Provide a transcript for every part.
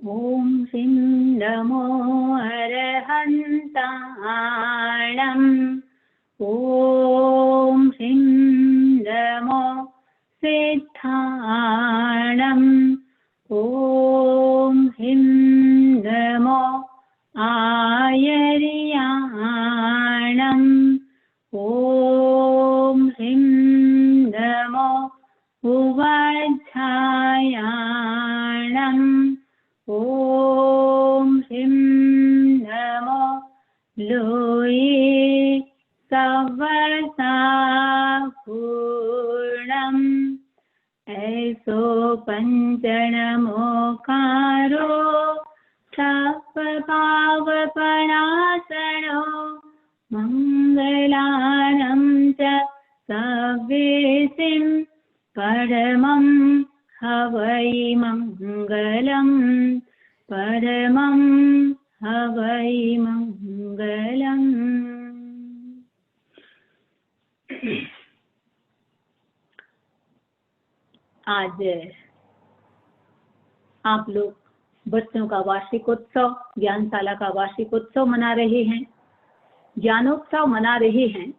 ॐ श्रीं नमो अरहन्ताणम् ॐ श्रीं नमो सिद्धाणम् ॐ श्रीं नमो आयर्याणम् ॐ श्रीं नमो उवाध्यायाणम् ॐ श्रीं नमो लोये सवसापूर्णम् ऐसो पञ्चनमोकारो सप्तभावपणासनो मङ्गलानं च सव्येसिं परमं हवै मङ्गलम् परमं हवै मङ्गलम्। आज आप लोग बच्चों का वार्षिकोत्सव, ज्ञानशाला का वार्षिकोत्सव मना रहे हैं, ज्ञानोत्सव मना रहे हैं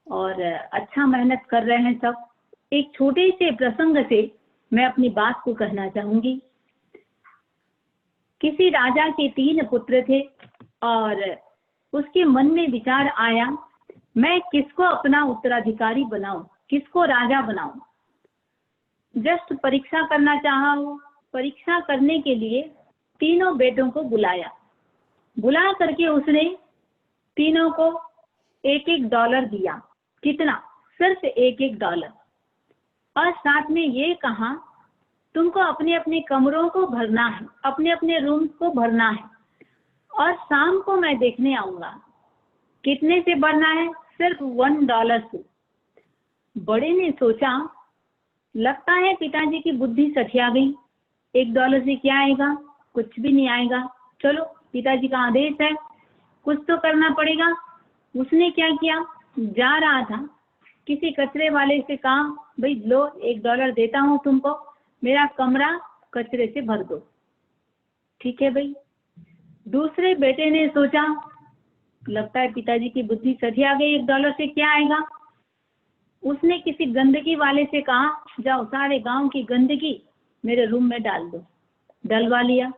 और अच्छा मेहनत कर रहे हैं सब। एक छोटे से प्रसंग से मैं अपनी बात को कहना चाहूंगी। किसी राजा के 3 पुत्र थे और उसके मन में विचार आया, मैं किसको अपना उत्तराधिकारी बनाऊं, किसको राजा बनाऊं। जस्ट परीक्षा करना चाहा हूँ। परीक्षा करने के लिए तीनों बेटों को बुलाया। बुला करके उसने तीनों को $1 दिया। कितना? सिर्फ $1 और साथ में ये कहा, तुमको अपने अपने कमरों को भरना है, अपने अपने रूम्स को भरना है और शाम को मैं देखने आऊंगा। कितने से भरना है? सिर्फ $1 से। बड़े ने सोचा, लगता है पिताजी की बुद्धि सठिया गई। $1 से क्या आएगा? कुछ भी नहीं आएगा। चलो, पिताजी का आदेश है, कुछ तो करना पड़ेगा। उसने क्या किया, जा रहा था, किसी कचरे वाले से कहा, भाई लो $1 देता हूँ तुमको, मेरा कमरा कचरे से भर दो। ठीक है भाई। दूसरे बेटे ने सोचा, लगता है पिताजी की बुद्धि सठिया गई, $1 से क्या आएगा। उसने किसी गंदगी वाले से कहा, जाओ सारे गांव की गंदगी मेरे रूम में डाल दो। डलवा लिया।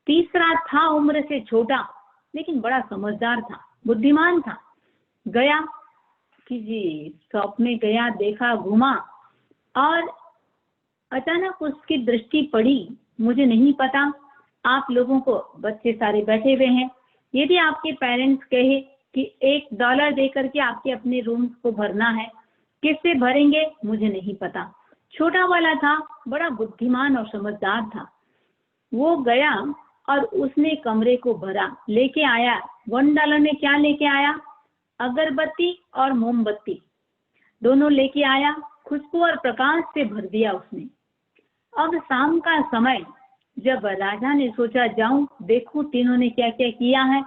तीसरा था उम्र से छोटा लेकिन बड़ा समझदार था, बुद्धिमान था। गया, किसी शॉप में गया, देखा, घूमा और अचानक उसकी दृष्टि पड़ी। मुझे नहीं पता, आप लोगों को बच्चे सारे बैठे हुए हैं, यदि आपके पेरेंट्स कहे कि $1 दे करके आपके अपने रूम्स को भरना है, किससे भरेंगे? मुझे नहीं पता। छोटा वाला था, बड़ा बुद्धिमान और समझदार था। वो गया और उसने कमरे को भरा, लेके आया। $1 में क्या लेके आया? अगरबत्ती और मोमबत्ती दोनों लेके आया। खुशबू और प्रकाश से भर दिया उसने। अब शाम का समय, जब राजा ने सोचा जाऊं देखूं तीनों ने क्या क्या किया है,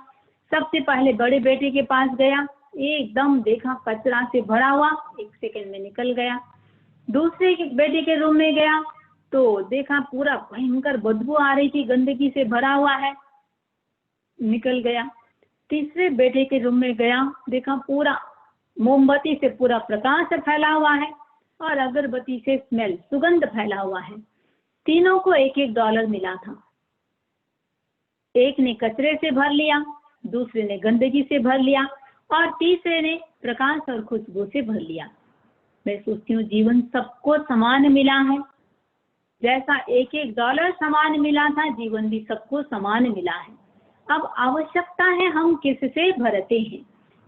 सबसे पहले बड़े बेटे के पास गया। एकदम देखा कचरा से भरा हुआ, 1 सेकंड में निकल गया। दूसरे बेटे के रूम में गया तो देखा पूरा भयंकर बदबू आ रही थी, गंदगी से भरा हुआ है, निकल गया। तीसरे बेटे के रूम में गया, देखा पूरा मोमबत्ती से पूरा प्रकाश फैला हुआ है और अगरबत्ती से स्मेल, सुगंध फैला हुआ है। तीनों को $1 मिला था। एक ने कचरे से भर लिया, दूसरे ने गंदगी से भर लिया और तीसरे ने प्रकाश और खुशबू से भर लिया। मैं सोचती हूँ जीवन सबको समान मिला है। जैसा $1 समान मिला था, जीवन भी सबको समान मिला है। अब आवश्यकता है हम किससे भरते हैं,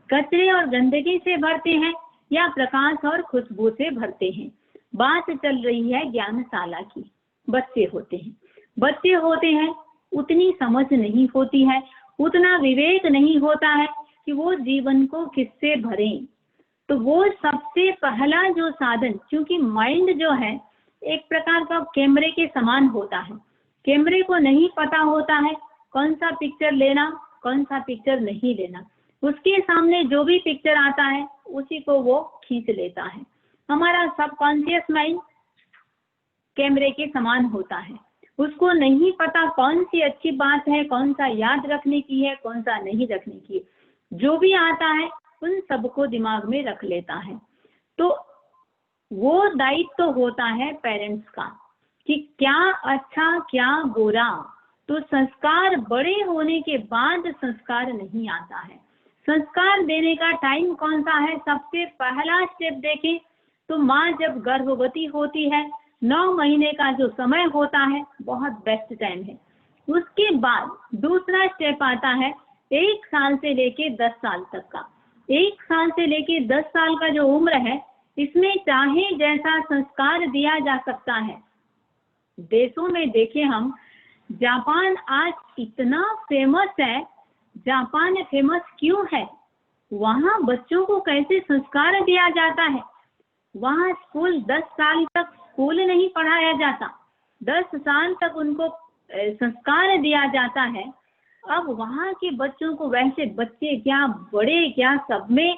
कचरे और गंदगी से भरते हैं या प्रकाश और खुशबू से भरते हैं। बात चल रही है ज्ञानशाला की। बच्चे होते हैं, उतनी समझ नहीं होती है, उतना विवेक नहीं होता है कि वो जीवन को किससे भरें। तो वो सबसे पहला जो साधन, क्योंकि माइंड जो है एक प्रकार का कैमरे के समान होता है। कैमरे को नहीं पता होता है कौन सा पिक्चर लेना, कौन सा पिक्चर नहीं लेना। उसके सामने जो भी पिक्चर आता है उसी को वो खींच लेता है। हमारा सबकॉन्शियस माइंड कैमरे के समान होता है। उसको नहीं पता कौन सी अच्छी बात है, कौन सा याद रखने की है, कौन सा नहीं रखने की है। जो भी आता है उन सबको दिमाग में रख लेता है। तो वो दायित्व तो होता है पेरेंट्स का कि क्या अच्छा क्या बुरा। तो संस्कार बड़े होने के बाद संस्कार नहीं आता है। संस्कार देने का टाइम कौन सा है? सबसे पहला स्टेप देखें तो माँ जब गर्भवती होती है, 9 महीने का जो समय होता है बहुत बेस्ट टाइम है। उसके बाद दूसरा स्टेप आता है 1 साल से लेके 10 साल तक का। 1 साल से लेके 10 साल का जो उम्र है, इसमें चाहे जैसा संस्कार दिया जा सकता है। देशों में देखें हम, जापान आज इतना फेमस है। जापान फेमस क्यों है? वहाँ बच्चों को कैसे संस्कार दिया जाता है। वहाँ स्कूल 10 साल तक स्कूल नहीं पढ़ाया जाता, 10 साल तक उनको संस्कार दिया जाता है। अब वहाँ के बच्चों को, वैसे बच्चे क्या बड़े क्या, सब में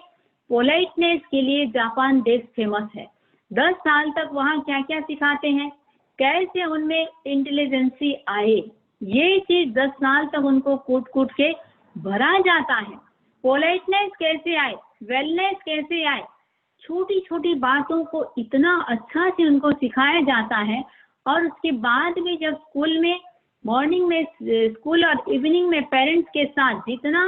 पोलाइटनेस के लिए जापान देश फेमस है। 10 साल तक वहाँ क्या क्या सिखाते हैं, कैसे उनमें इंटेलिजेंसी आए, ये चीज 10 साल तक उनको कूट कूट के भरा जाता है। पोलाइटनेस कैसे आए, वेलनेस कैसे आए, छोटी छोटी बातों को इतना अच्छा से उनको सिखाया जाता है। और उसके बाद भी जब स्कूल में, मॉर्निंग में स्कूल और इवनिंग में पेरेंट्स के साथ जितना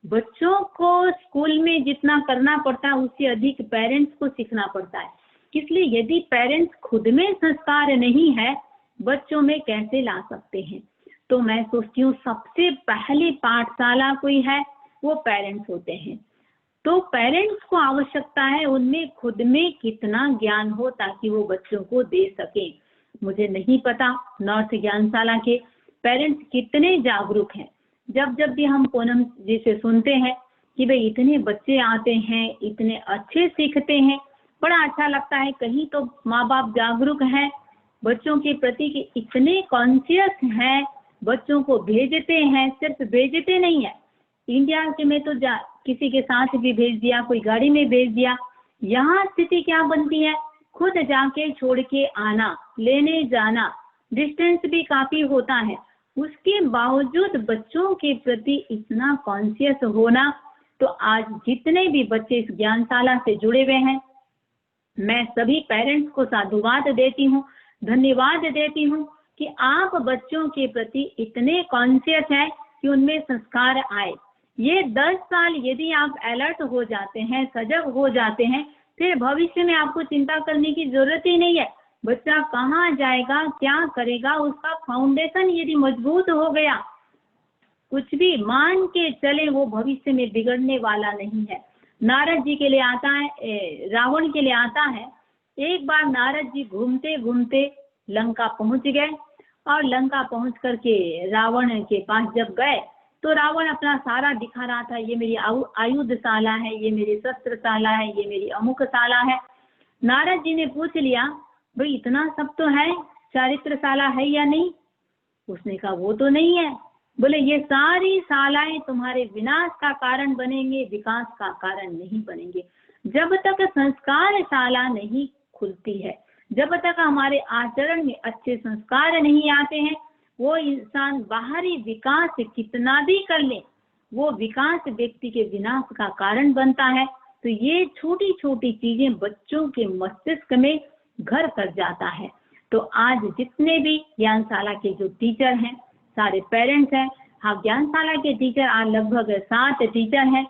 बच्चों को स्कूल में जितना करना पड़ता है, उससे अधिक पेरेंट्स को सीखना पड़ता है। इसलिए यदि पेरेंट्स खुद में संस्कार नहीं है, बच्चों में कैसे ला सकते हैं। तो मैं सोचती हूँ सबसे पहली पाठशाला कोई है, वो पेरेंट्स होते हैं। तो पेरेंट्स को आवश्यकता है उनमें खुद में कितना ज्ञान हो ताकि वो बच्चों को दे सके। मुझे नहीं पता नॉर्थ ज्ञानशाला के पेरेंट्स कितने जागरूक हैं। जब जब भी हम पूनम जी से सुनते हैं कि भाई इतने बच्चे आते हैं, इतने अच्छे सीखते हैं, बड़ा अच्छा लगता है। कहीं तो माँ बाप जागरूक हैं बच्चों के प्रति कि इतने कॉन्शियस हैं, बच्चों को भेजते हैं। सिर्फ भेजते नहीं है, इंडिया के में तो किसी के साथ भी भेज दिया, कोई गाड़ी में भेज दिया। यहाँ स्थिति क्या बनती है, खुद जाके छोड़ के आना, लेने जाना, डिस्टेंस भी काफी होता है। उसके बावजूद बच्चों के प्रति इतना कॉन्शियस होना। तो आज जितने भी बच्चे इस ज्ञानशाला से जुड़े हुए हैं, मैं सभी पेरेंट्स को साधुवाद देती हूँ, धन्यवाद देती हूँ कि आप बच्चों के प्रति इतने कॉन्शियस हैं कि उनमें संस्कार आए। ये 10 साल यदि आप अलर्ट हो जाते हैं, सजग हो जाते हैं, फिर भविष्य में आपको चिंता करने की जरूरत ही नहीं है। बच्चा कहाँ जाएगा, क्या करेगा, उसका फाउंडेशन यदि मजबूत हो गया, कुछ भी मान के चले, वो भविष्य में बिगड़ने वाला नहीं है। नारद जी के लिए आता है, रावण के लिए आता है। एक बार नारद जी घूमते घूमते लंका पहुंच गए और लंका पहुंच करके रावण के पास जब गए तो रावण अपना सारा दिखा रहा था, ये मेरी आयुधशाला है, ये मेरी शस्त्रशाला है, ये मेरी अमुकशाला है। नारद जी ने पूछ लिया, भाई इतना सब तो है, चारित्रशाला है या नहीं? उसने कहा वो तो नहीं है। बोले ये सारी शालाएं तुम्हारे विनाश का कारण बनेंगे, विकास का कारण नहीं बनेंगे। जब तक संस्कार शाला नहीं खुलती है, जब तक हमारे आचरण में अच्छे संस्कार नहीं आते हैं, वो इंसान बाहरी विकास कितना भी कर ले, वो विकास व्यक्ति के विनाश का कारण बनता है। तो ये छोटी छोटी चीजें बच्चों के मस्तिष्क में घर कर जाता है। तो आज जितने भी ज्ञानशाला के जो टीचर हैं, सारे पेरेंट्स हैं। हाँ, ज्ञानशाला के टीचर आज लगभग 7 टीचर हैं।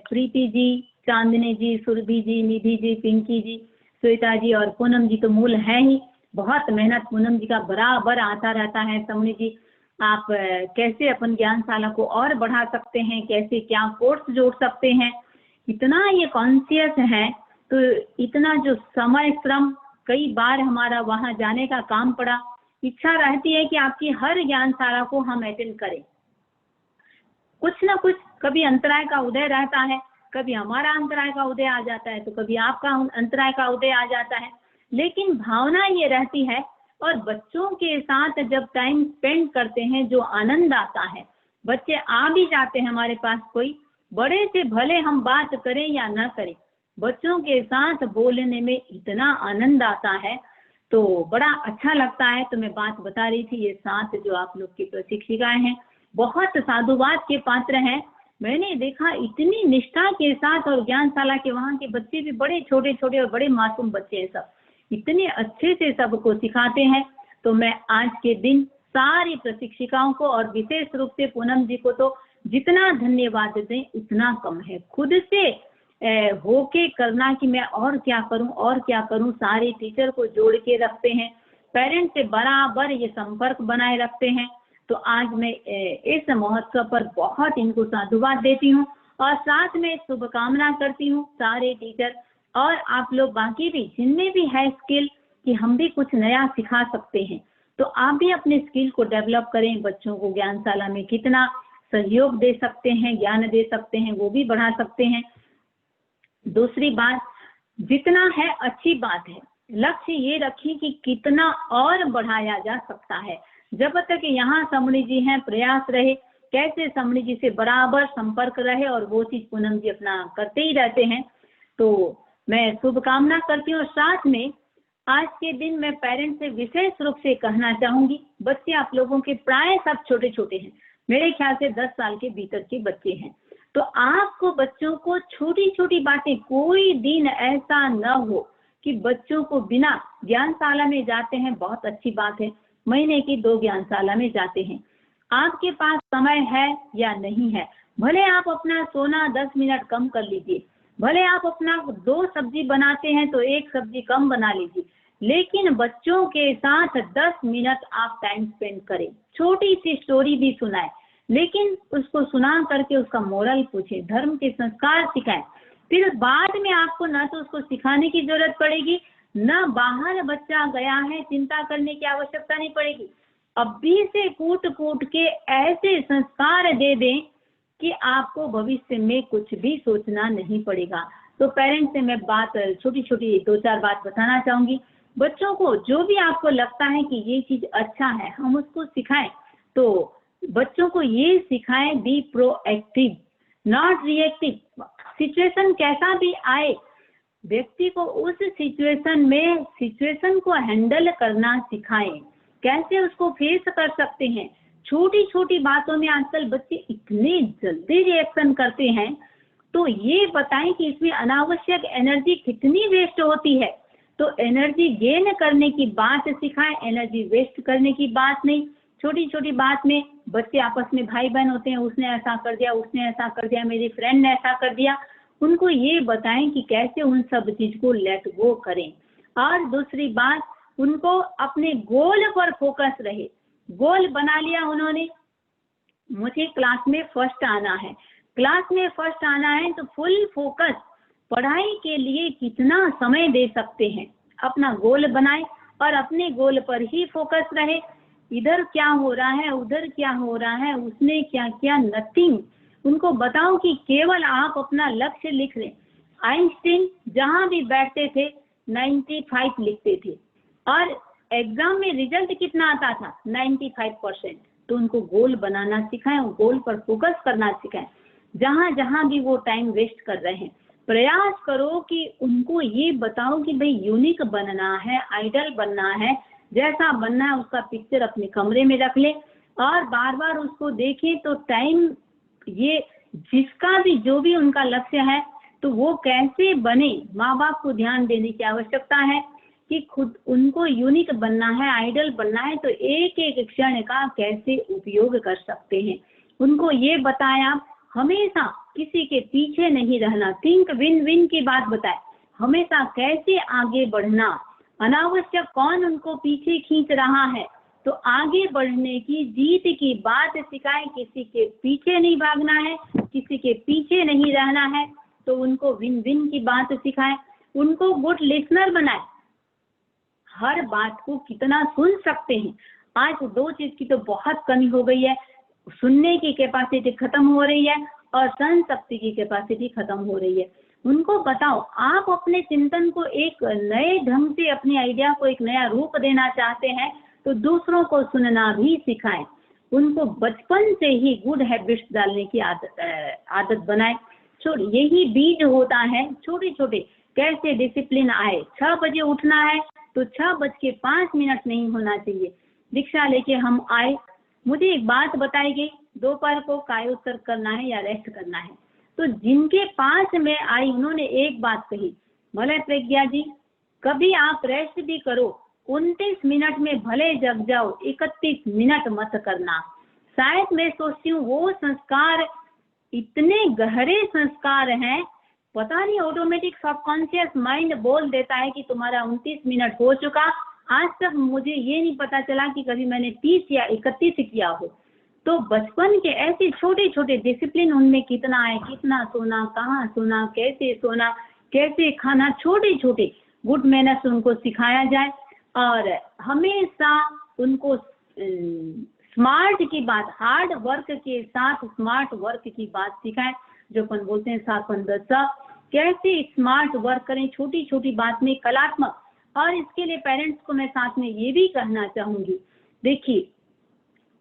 प्रीति जी, चांदनी जी, सुरभि जी, निधि जी, पिंकी जी, श्वेता जी और पूनम जी तो मूल है ही। बहुत मेहनत पूनम जी का बराबर आता रहता है। समूनी जी, आप कैसे अपन ज्ञानशाला को और बढ़ा सकते हैं, कैसे क्या कोर्स जोड़ सकते हैं, इतना ये कॉन्शियस है। तो इतना जो समय श्रम, कई बार हमारा वहाँ जाने का काम पड़ा। इच्छा रहती है कि आपकी हर ज्ञानशाला को हम अटेंड करें। कुछ ना कुछ कभी अंतराय का उदय रहता है, कभी हमारा अंतराय का उदय आ जाता है, तो कभी आपका अंतराय का उदय आ जाता है। लेकिन भावना ये रहती है, और बच्चों के साथ जब टाइम स्पेंड करते हैं जो आनंद आता है। बच्चे आ भी जाते हैं हमारे पास, कोई बड़े से भले हम बात करें या ना करें, बच्चों के साथ बोलने में इतना आनंद आता है। तो बड़ा अच्छा लगता है। तो मैं बात बता रही थी, ये 7 जो आप लोग की प्रशिक्षिकाएं हैं बहुत साधुवाद के पात्र हैं। मैंने देखा इतनी निष्ठा के साथ, और ज्ञानशाला के वहाँ के बच्चे भी बड़े छोटे छोटे और बड़े मासूम बच्चे हैं, सब इतने अच्छे से सबको सिखाते हैं। तो मैं आज के दिन सारी प्रशिक्षिकाओं को और विशेष रूप से पूनम जी को तो जितना धन्यवाद दें उतना कम है। खुद से होके करना कि मैं और क्या करूं और क्या करूं, सारे टीचर को जोड़ के रखते हैं, पेरेंट्स से बराबर ये संपर्क बनाए रखते हैं। तो आज मैं इस महोत्सव पर बहुत इनको साधुवाद देती हूँ और साथ में शुभकामना करती हूँ सारे टीचर और आप लोग बाकी भी जिनमें भी है स्किल कि हम भी कुछ नया सिखा सकते हैं, तो आप भी अपने स्किल को डेवलप करें। बच्चों को ज्ञानशाला में कितना सहयोग दे सकते हैं, ज्ञान दे सकते हैं, वो भी बढ़ा सकते हैं। दूसरी बात, जितना है अच्छी बात है, लक्ष्य ये रखिए कि कितना और बढ़ाया जा सकता है। जब तक यहाँ समणी जी हैं, प्रयास रहे कैसे समणी जी से बराबर संपर्क रहे, और वो चीज पूनम जी अपना करते ही रहते हैं। तो मैं शुभकामना करती हूँ। साथ में आज के दिन मैं पेरेंट्स से विशेष रूप से कहना चाहूंगी, बच्चे आप लोगों के प्राय सब छोटे छोटे हैं, मेरे ख्याल से 10 साल के भीतर के बच्चे हैं। तो आपको बच्चों को छोटी छोटी बातें, कोई दिन ऐसा न हो कि बच्चों को बिना ज्ञानशाला में जाते हैं, बहुत अच्छी बात है, महीने की 2 ज्ञानशाला में जाते हैं, आपके पास समय है या नहीं है, भले आप अपना सोना 10 मिनट कम कर लीजिए, भले आप अपना 2 सब्जी बनाते हैं तो 1 सब्जी कम बना लीजिए, लेकिन बच्चों के साथ 10 मिनट आप टाइम स्पेंड करें। छोटी सी स्टोरी भी सुनाएं, लेकिन उसको सुना करके उसका मोरल पूछें, धर्म के संस्कार सिखाएं। फिर बाद में आपको ना तो उसको सिखाने की जरूरत पड़ेगी, ना बाहर बच्चा गया है चिंता करने की आवश्यकता नहीं पड़ेगी। अभी से कूट कूट के ऐसे संस्कार दे दें कि आपको भविष्य में कुछ भी सोचना नहीं पड़ेगा। तो पेरेंट्स से मैं बात छोटी छोटी 2-4 बात बताना चाहूंगी। बच्चों को जो भी आपको लगता है कि ये चीज अच्छा है, हम उसको सिखाएं। तो बच्चों को ये सिखाएं, be proactive not reactive. Situation कैसा भी आए, व्यक्ति को उस सिचुएशन को हैंडल करना सिखाएं, कैसे उसको फेस कर सकते हैं। छोटी छोटी बातों में आजकल बच्चे इतने जल्दी रिएक्शन करते हैं, तो ये बताएं कि इसमें अनावश्यक एनर्जी कितनी वेस्ट होती है। तो एनर्जी गेन करने की बात सिखाएं, एनर्जी वेस्ट करने की बात नहीं। छोटी छोटी बात में बच्चे आपस में भाई बहन होते हैं, उसने ऐसा कर दिया, उसने ऐसा कर दिया, मेरी फ्रेंड ने ऐसा कर दिया, उनको ये बताएं कि कैसे उन सब चीज को लेट गो करें। और दूसरी बात, उनको अपने गोल पर फोकस रहे। गोल बना लिया उन्होंने, मुझे क्लास में फर्स्ट आना है, क्लास में फर्स्ट आना है, तो फुल फोकस पढ़ाई के लिए कितना समय दे सकते हैं, अपना गोल बनाए और अपने गोल पर ही फोकस रहे। इधर क्या हो रहा है, उधर क्या हो रहा है, उसने क्या किया, नथिंग। उनको बताओ कि केवल आप अपना लक्ष्य लिख लें। आइंस्टीन जहां भी बैठते थे 95 लिखते थे, और एग्जाम में रिजल्ट कितना आता था, 95%। तो उनको गोल बनाना सिखाएं, गोल पर फोकस करना सिखाएं। जहां जहां भी वो टाइम वेस्ट कर रहे हैं, प्रयास करो कि उनको ये बताओ कि भाई यूनिक बनना है, आइडल बनना है, जैसा बनना है उसका पिक्चर अपने कमरे में रख ले और बार बार उसको देखें। तो टाइम ये जिसका भी जो भी उनका लक्ष्य है, तो वो कैसे बने, माँ बाप को ध्यान देने की आवश्यकता है कि खुद उनको यूनिक बनना है, आइडल बनना है, तो एक एक क्षण का कैसे उपयोग कर सकते हैं। उनको ये बताया, हमेशा किसी के पीछे नहीं रहना, थिंक विन विन की बात बताए, हमेशा कैसे आगे बढ़ना, अनावश्यक कौन उनको पीछे खींच रहा है, तो आगे बढ़ने की जीत की बात सिखाएं। किसी के पीछे नहीं भागना है, किसी के पीछे नहीं रहना है, तो उनको विन विन की बात सिखाएं। उनको गुड लिसनर बनाए, हर बात को कितना सुन सकते हैं। आज 2 चीज की तो बहुत कमी हो गई है, सुनने की कैपेसिटी खत्म हो रही है और सहन शक्ति की कैपेसिटी खत्म हो रही है। उनको बताओ, आप अपने चिंतन को एक नए ढंग से, अपने आइडिया को एक नया रूप देना चाहते हैं, तो दूसरों को सुनना भी सिखाएं। उनको बचपन से ही गुड हैबिट्स डालने की आदत बनाए। यही बीज होता है, छोटे छोटे कैसे डिसिप्लिन आए। 6 बजे उठना है, तो 6:05 नहीं होना चाहिए। दीक्षा लेके हम आए, मुझे एक बात बताई गई, दोपहर को कायोत्सर्ग करना है या रेस्ट करना है। तो जिनके पास मैं आई उन्होंने एक बात कही, मलय प्रज्ञा जी कभी आप रेस्ट भी करो, 29 मिनट में भले जग जाओ, 31 मिनट मत करना। शायद मैं सोचती हूँ वो संस्कार इतने गहरे संस्कार हैं, पता नहीं ऑटोमेटिक सबकॉन्शियस माइंड बोल देता है कि तुम्हारा 29 मिनट हो चुका। आज तक मुझे ये नहीं पता चला कि कभी मैंने 30 या 31 किया हो। तो बचपन के ऐसे छोटे छोटे डिसिप्लिन उनमें कितना है, कितना सोना, कहाँ सोना, कैसे सोना, कैसे खाना, छोटे छोटे गुड मैनर्स उनको सिखाया जाए और हमेशा उनको स्मार्ट की बात, हार्ड वर्क के साथ स्मार्ट वर्क की बात सिखाएं। जो अपन बोलते हैं सापन दसा, कैसे स्मार्ट वर्क करें छोटी छोटी बात में, कलात्मक। और इसके लिए पेरेंट्स को मैं साथ में ये भी कहना चाहूंगी, देखिए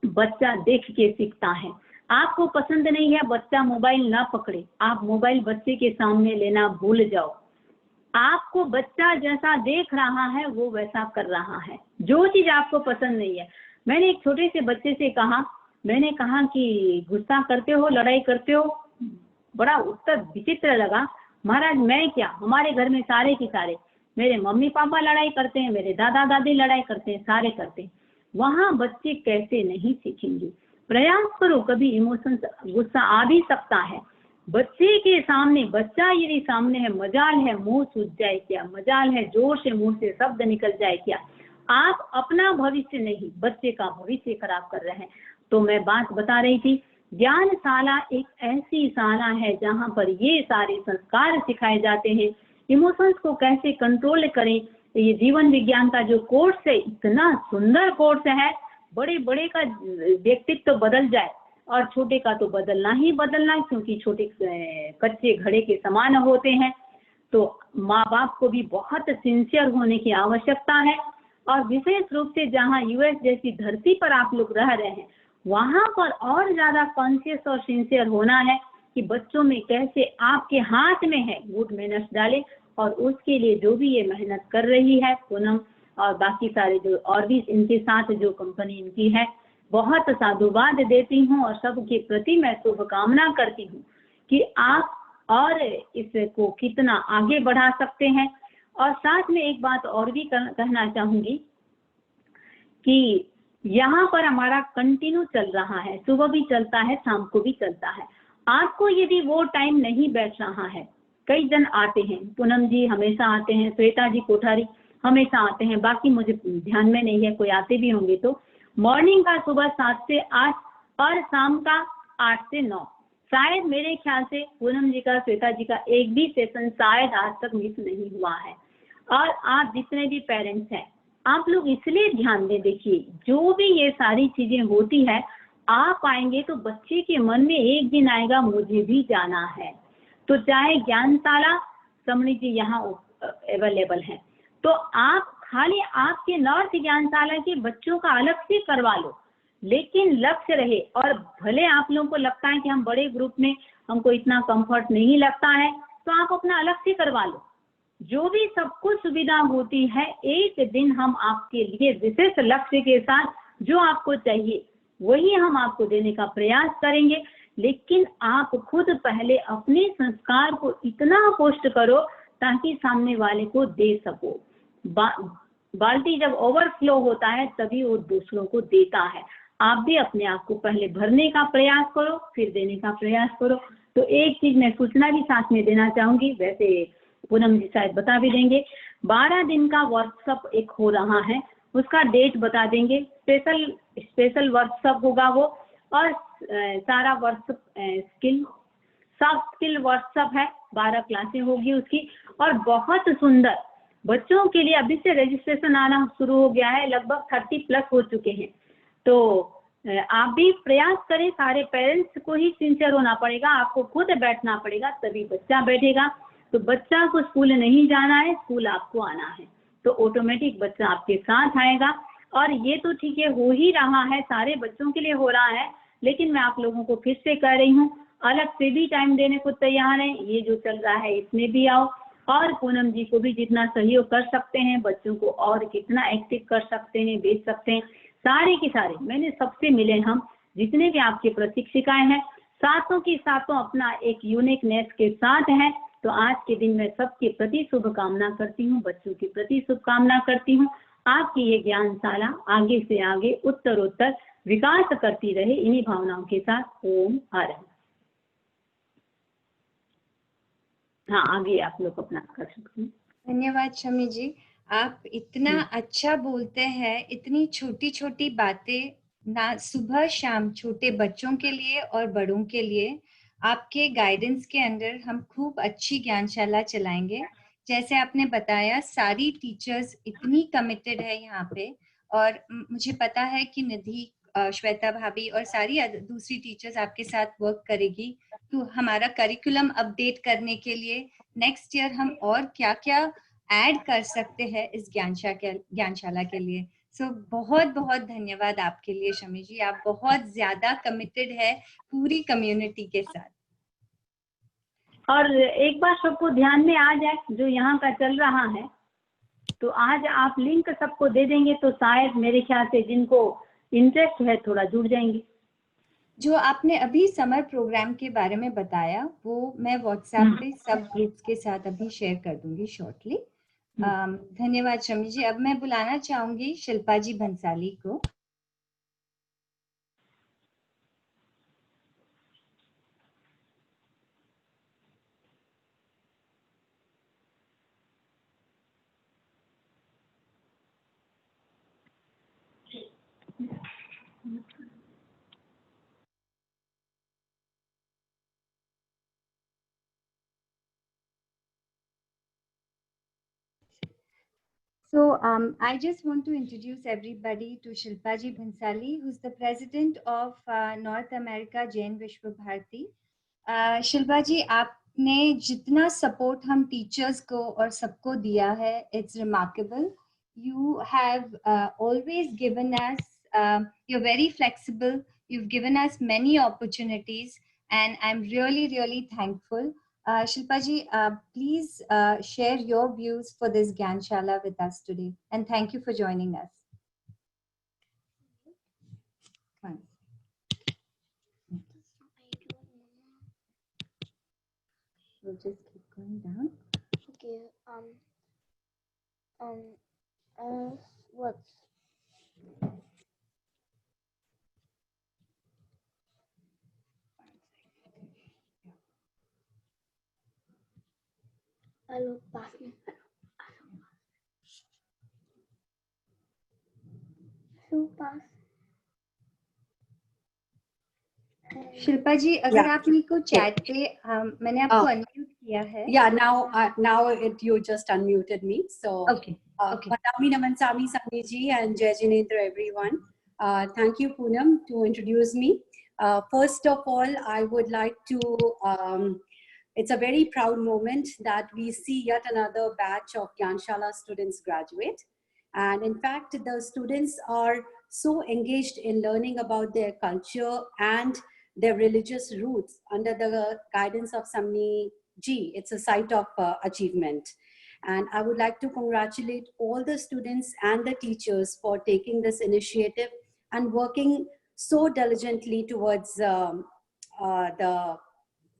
बच्चा देख के सीखता है। आपको पसंद नहीं है बच्चा मोबाइल ना पकड़े, आप मोबाइल बच्चे के सामने लेना भूल जाओ। आपको बच्चा जैसा देख रहा है वो वैसा कर रहा है। जो चीज आपको पसंद नहीं है, मैंने एक छोटे से बच्चे से कहा, मैंने कहा कि गुस्सा करते हो, लड़ाई करते हो? बड़ा उत्तर विचित्र लगा। महाराज मैं क्या, हमारे घर में सारे के सारे, मेरे मम्मी पापा लड़ाई करते हैं, मेरे दादा दादी लड़ाई करते हैं, सारे करते हैं। वहां बच्चे कैसे नहीं सीखेंगे? प्रयास करो, कभी इमोशंस, गुस्सा आ भी सकता है बच्चे के सामने। बच्चा यदि सामने है, मजाल है मुंह सूझ जाए क्या, मजाल है जोर से मुंह से शब्द निकल जाए क्या। आप अपना भविष्य नहीं बच्चे का भविष्य खराब कर रहे हैं। तो मैं बात बता रही थी, ज्ञानशाला एक ऐसी शाला है जहाँ पर ये सारे संस्कार सिखाए जाते हैं। इमोशंस को कैसे कंट्रोल करें, ये जीवन विज्ञान का जो कोर्स है इतना सुंदर कोर्स है, बड़े बड़े का व्यक्तित्व तो बदल जाए और छोटे का तो बदलना ही बदलना, क्योंकि छोटे कच्चे घड़े के समान होते हैं। तो माँ बाप को भी बहुत सिंसियर होने की आवश्यकता है। और विशेष रूप से जहाँ यूएस जैसी धरती पर आप लोग रह रहे हैं, वहां पर और ज्यादा कॉन्शियस और सिंसियर होना है कि बच्चों में कैसे आपके हाथ में है गुड मैनर्स डाले। और उसके लिए जो भी ये मेहनत कर रही है पूनम और बाकी सारे जो और भी इनके साथ जो कंपनी इनकी है, बहुत साधुवाद देती हूँ और सबके प्रति मैं शुभकामना करती हूँ कि आप और इसको कितना आगे बढ़ा सकते हैं। और साथ में एक बात और भी कहना चाहूंगी कि यहाँ पर हमारा कंटिन्यू चल रहा है, सुबह भी चलता है, शाम को भी चलता है। आपको यदि वो टाइम नहीं बैठ रहा है, कई जन आते हैं, पूनम जी हमेशा आते हैं, श्वेता जी कोठारी हमेशा आते हैं, बाकी मुझे ध्यान में नहीं है, कोई आते भी होंगे तो मॉर्निंग का सुबह 7 से 8 और शाम का 8 से 9, शायद मेरे ख्याल से पूनम जी का, श्वेता जी का एक भी सेशन शायद आज तक मिस नहीं हुआ है। और आप जितने भी पेरेंट्स हैं, आप लोग इसलिए ध्यान दें, देखिए जो भी ये सारी चीजें होती है, आप आएंगे तो बच्चे के मन में एक दिन आएगा मुझे भी जाना है। तो चाहे ज्ञानशाला समणी जी यहाँ अवेलेबल है, तो आप खाली आपके नॉर्थ ज्ञानशाला के बच्चों का अलग से करवा लो, लेकिन लक्ष्य रहे। और भले आप लोगों को लगता है कि हम बड़े ग्रुप में हमको इतना कंफर्ट नहीं लगता है, तो आप अपना अलग से करवा लो। जो भी सब कुछ सुविधा होती है, एक दिन हम आपके लिए विशेष लक्ष्य के साथ जो आपको चाहिए वही हम आपको देने का प्रयास करेंगे। लेकिन आप खुद पहले अपने संस्कार को इतना पोस्ट करो ताकि सामने वाले को दे सको। बाल्टी जब ओवरफ्लो होता है तभी वो दूसरों को देता है। आप भी अपने आप को पहले भरने का प्रयास करो, फिर देने का प्रयास करो। तो एक चीज मैं सूचना भी साथ में देना चाहूंगी, वैसे पूनम जी शायद बता भी देंगे, 12 दिन का वर्कशॉप एक हो रहा है, उसका डेट बता देंगे। स्पेशल वर्कशॉप होगा वो, और सारा वर्कशॉप सॉफ्ट स्किल वर्कशॉप है, 12 क्लासें होगी उसकी, और बहुत सुंदर बच्चों के लिए। अभी से रजिस्ट्रेशन आना शुरू हो गया है, लगभग 30+ हो चुके हैं। तो आप भी प्रयास करें, सारे पेरेंट्स को ही सिंसियर होना पड़ेगा, आपको खुद बैठना पड़ेगा तभी बच्चा बैठेगा। तो बच्चा को स्कूल नहीं जाना है, स्कूल आपको आना है, तो ऑटोमेटिक बच्चा आपके साथ आएगा। और ये तो ठीक है, हो ही रहा है, सारे बच्चों के लिए हो रहा है, लेकिन मैं आप लोगों को फिर से कह रही हूँ, अलग से भी टाइम देने को तैयार है। ये जो चल रहा है इसमें भी आओ, और पूनम जी को भी जितना सहयोग कर सकते हैं, बच्चों को और कितना एक्टिव कर सकते हैं, भेज सकते हैं, सारे के सारे मैंने सबसे मिले, हम जितने भी आपके प्रशिक्षिकाएं हैं सातों की सातों अपना एक यूनिकनेस के साथ हैं। तो आज के दिन मैं सबके प्रति शुभकामना करती हूँ, बच्चों के प्रति शुभकामना करती हूँ। आपकी ये ज्ञानशाला आगे से आगे उत्तरोत्तर विकास करती रहे, इन्हीं भावनाओं के साथ ओम आरंभ। हाँ, आगे आप लोग अपना कर सकते हैं। धन्यवाद शमी जी, आप इतना अच्छा बोलते हैं, इतनी छोटी छोटी बातें ना सुबह शाम छोटे बच्चों के लिए और बड़ों के लिए। आपके गाइडेंस के अंडर हम खूब अच्छी ज्ञानशाला चलाएंगे। जैसे आपने बताया, सारी टीचर्स इतनी कमिटेड है यहाँ पे, और मुझे पता है कि निधि, श्वेता भाभी और सारी दूसरी टीचर्स आपके साथ वर्क करेगी। तो हमारा करिकुलम अपडेट करने के लिए नेक्स्ट ईयर हम और क्या क्या ऐड कर सकते हैं इस ज्ञानशाला के लिए। सो बहुत बहुत धन्यवाद आपके लिए शमी जी, आप बहुत ज्यादा कमिटेड है पूरी कम्युनिटी के साथ। और एक बार सबको ध्यान में आ जाए जो यहाँ का चल रहा है, तो आज आप लिंक सबको दे देंगे तो शायद मेरे ख्याल से जिनको इंटरेस्ट है थोड़ा जुड़ जाएंगे। जो आपने अभी समर प्रोग्राम के बारे में बताया वो मैं व्हाट्सएप पे सब ग्रुप्स के साथ अभी शेयर कर दूंगी शॉर्टली। धन्यवाद शमी जी। अब मैं बुलाना चाहूंगी शिल्पा जी भंसाली को। So I just want to introduce everybody to Shilpa Ji Bhansali, who's the president of North America Jain Vishwa Bharati. Shilpa जी, आपने जितना सपोर्ट हम टीचर्स को और सबको दिया है, it's remarkable. You have always given us, you're very flexible, you've given us many opportunities, and I'm really, really thankful. Shilpa ji, please share your views for this Gyanshala with us today, and thank you for joining us. Fine. We'll just keep going down. Okay. What? Hello, pass me. So pass. Shilpa ji, अगर आप मेरे को chat पे, मैंने आपको unmute किया है. Yeah, now you just unmuted me. So Okay. Okay. Padami Namansami Sangiji and Jai Jinendra everyone. Thank you, Poonam, to introduce me. First of all, I would like to, it's a very proud moment that we see yet another batch of Gyanshala students graduate. And in fact, the students are so engaged in learning about their culture and their religious roots under the guidance of Samni Ji. It's a site of achievement. And I would like to congratulate all the students and the teachers for taking this initiative and working so diligently towards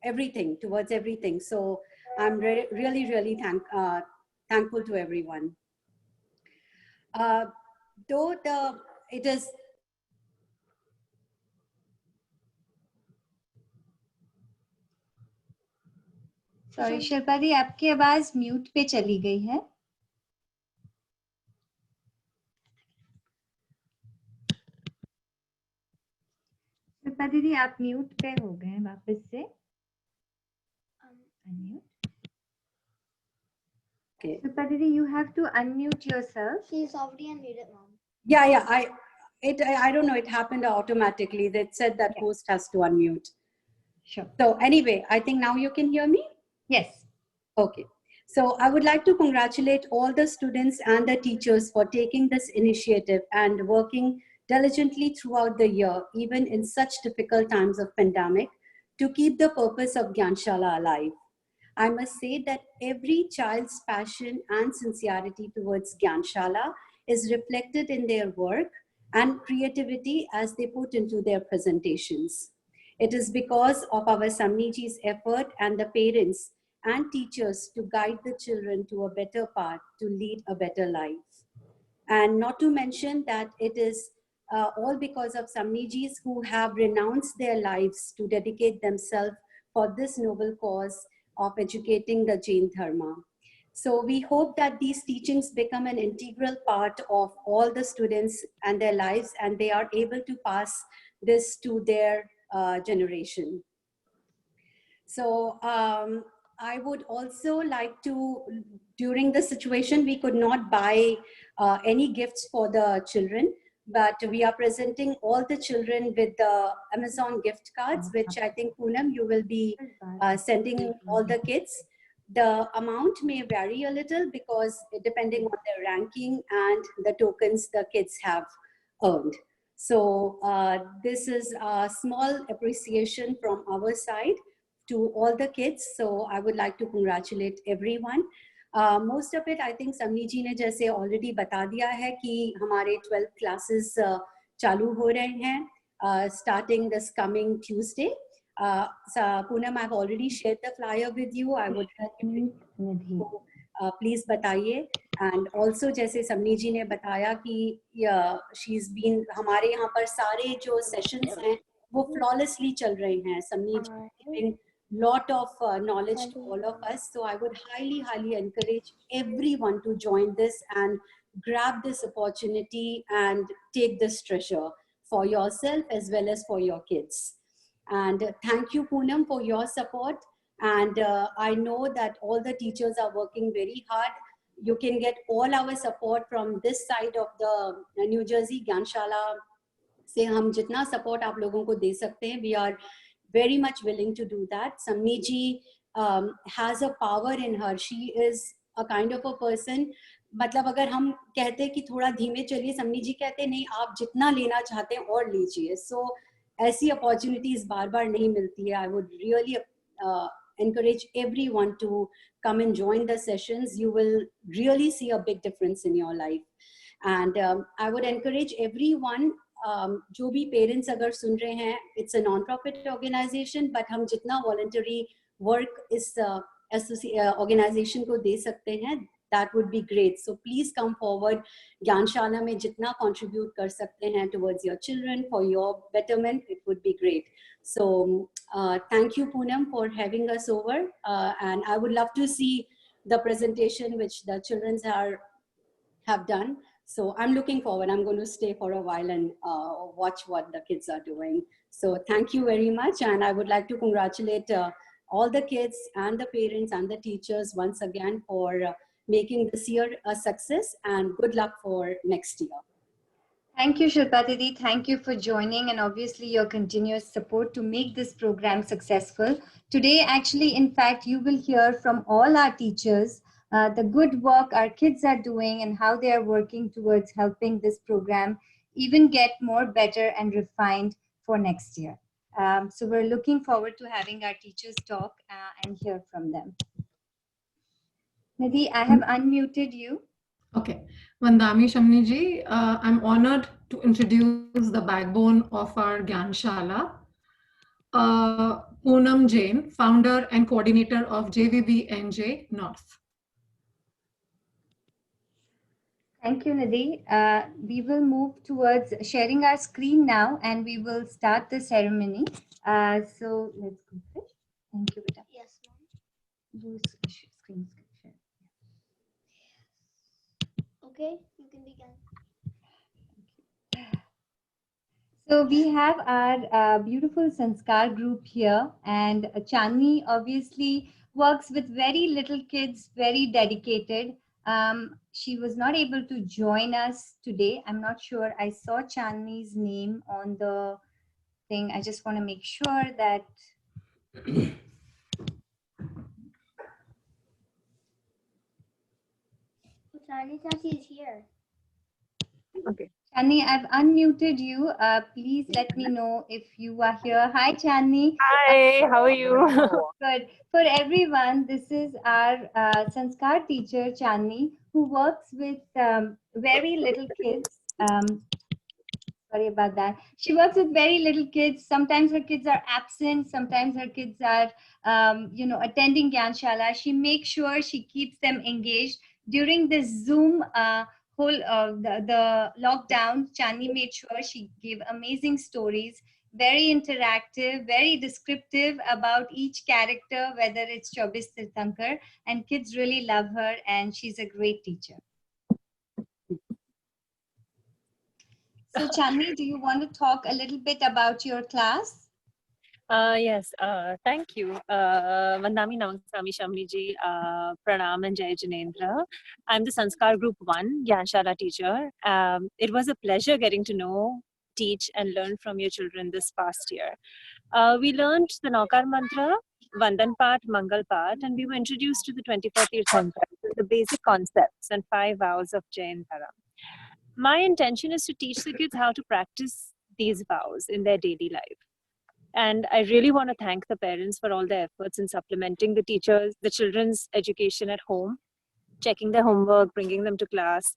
everything. So I'm really, really thankful to everyone. Though it is sorry Shilpa di, आपकी आवाज mute पे चली गई है. शिल्पा दीदी, आप mute पे हो गए वापस से. Unmute. okay. Shiल्पा दीदी, you have to unmute yourself. She's already unmuted, mom. Yeah. I don't know. It happened automatically. They said that host has to unmute. Sure. So anyway, I think now you can hear me. Yes. Okay. So I would like to congratulate all the students and the teachers for taking this initiative and working diligently throughout the year, even in such difficult times of pandemic, to keep the purpose of Gyanshala alive. I must say that every child's passion and sincerity towards Gyanshala is reflected in their work and creativity as they put into their presentations. It is because of our Samniji's effort and the parents and teachers to guide the children to a better path, to lead a better life. And not to mention that it is all because of Samnijis who have renounced their lives to dedicate themselves for this noble cause of educating the Jain Dharma. So we hope that these teachings become an integral part of all the students and their lives, and they are able to pass this to their generation. So I would also like to, during the situation, we could not buy any gifts for the children, but we are presenting all the children with the Amazon gift cards, which I think, Poonam, you will be sending all the kids. The amount may vary a little because depending on their ranking and the tokens the kids have earned. So this is a small appreciation from our side to all the kids. So I would like to congratulate everyone. Most of it, I think Samniji ने जैसे already बता दिया है कि हमारे 12th classes चालू हो रहे हैं starting this coming Tuesday. Poonam, I've already shared the flyer with you. I would please बताइए. And also जैसे समनी जी ने बताया कि she's been हमारे यहाँ पर सारे जो sessions हैं वो flawlessly चल रहे हैं. समनी जी giving lot of knowledge to all of us. So I would highly encourage everyone to join this and grab this opportunity and take this treasure for yourself as well as for your kids. And thank you, Poonam, for your support. And I know that all the teachers are working very hard. You can get all our support from this side of the New Jersey Gyanshala. से हम जितना support आप लोगों को दे सकते हैं, we are very much willing to do that. Samni ji has a power in her. She is a kind of a person. मतलब अगर हम कहते कि थोड़ा धीमे चलिए, समनी जी कहते नहीं, आप जितना लेना चाहते हैं और लीजिए. So ऐसी opportunities बार बार नहीं मिलती है. I would really encourage everyone to come and join the sessions. You will really see a big difference in your life. And I would encourage everyone, जो भी parents अगर सुन रहे हैं, it's a non-profit organization, but हम जितना voluntary work इस organization को दे सकते हैं, that would be great. So please come forward. Gyanshala में जितना contribute कर सकते हैं towards your children, for your betterment, it would be great. So thank you, Poonam, for having us over. And I would love to see the presentation which the children have done. So I'm looking forward. I'm going to stay for a while and watch what the kids are doing. So thank you very much. And I would like to congratulate all the kids and the parents and the teachers once again for making this year a success, and good luck for next year. Thank you, Shilpa Didi. Thank you for joining and obviously your continuous support to make this program successful. Today, actually, in fact, you will hear from all our teachers the good work our kids are doing and how they are working towards helping this program even get more better and refined for next year. So we're looking forward to having our teachers talk and hear from them. Nidhi, I have unmuted you. Okay. Vandami Shamni ji, I'm honored to introduce the backbone of our Gyanshala, Poonam Jain, founder and coordinator of JVBNJ North. Thank you, Nidhi. We will move towards sharing our screen now and we will start the ceremony. So let's go first. Thank you, Beta. Yes, ma'am. Do screen share. Okay, you can begin. So we have our beautiful Sanskar group here, and Chandni obviously works with very little kids, very dedicated. She was not able to join us today. I'm not sure. I saw Chandni's name on the thing. I just want to make sure that Chinese Sassy is here. okay. Chani, I've unmuted you. Please let me know if you are here. Hi, Chani. Hi, how are you? Good. For everyone, this is our Sanskar teacher, Chani, who works with very little kids. Sorry about that. She works with very little kids. Sometimes her kids are absent. Sometimes her kids are, attending Gyanshala. She makes sure she keeps them engaged. During this Zoom the lockdown, Chani made sure she gave amazing stories, very interactive, very descriptive about each character, whether it's Chobis Tirthankar, and kids really love her, and she's a great teacher. So, Chani, do you want to talk a little bit about your class? Yes, thank you. Vandami Namaksami Shamni ji, Pranam and Jai Janendra. I'm the Sanskar Group 1 Gyanshala teacher. It was a pleasure getting to know, teach and learn from your children this past year. We learned the Naukar Mantra, Vandan Part, Mangal Part, and we were introduced to the 24 Tirthankars, the basic concepts and 5 vows of Jain Dharam. My intention is to teach the kids how to practice these vows in their daily life. And I really want to thank the parents for all their efforts in supplementing the children's education at home, checking their homework, bringing them to class.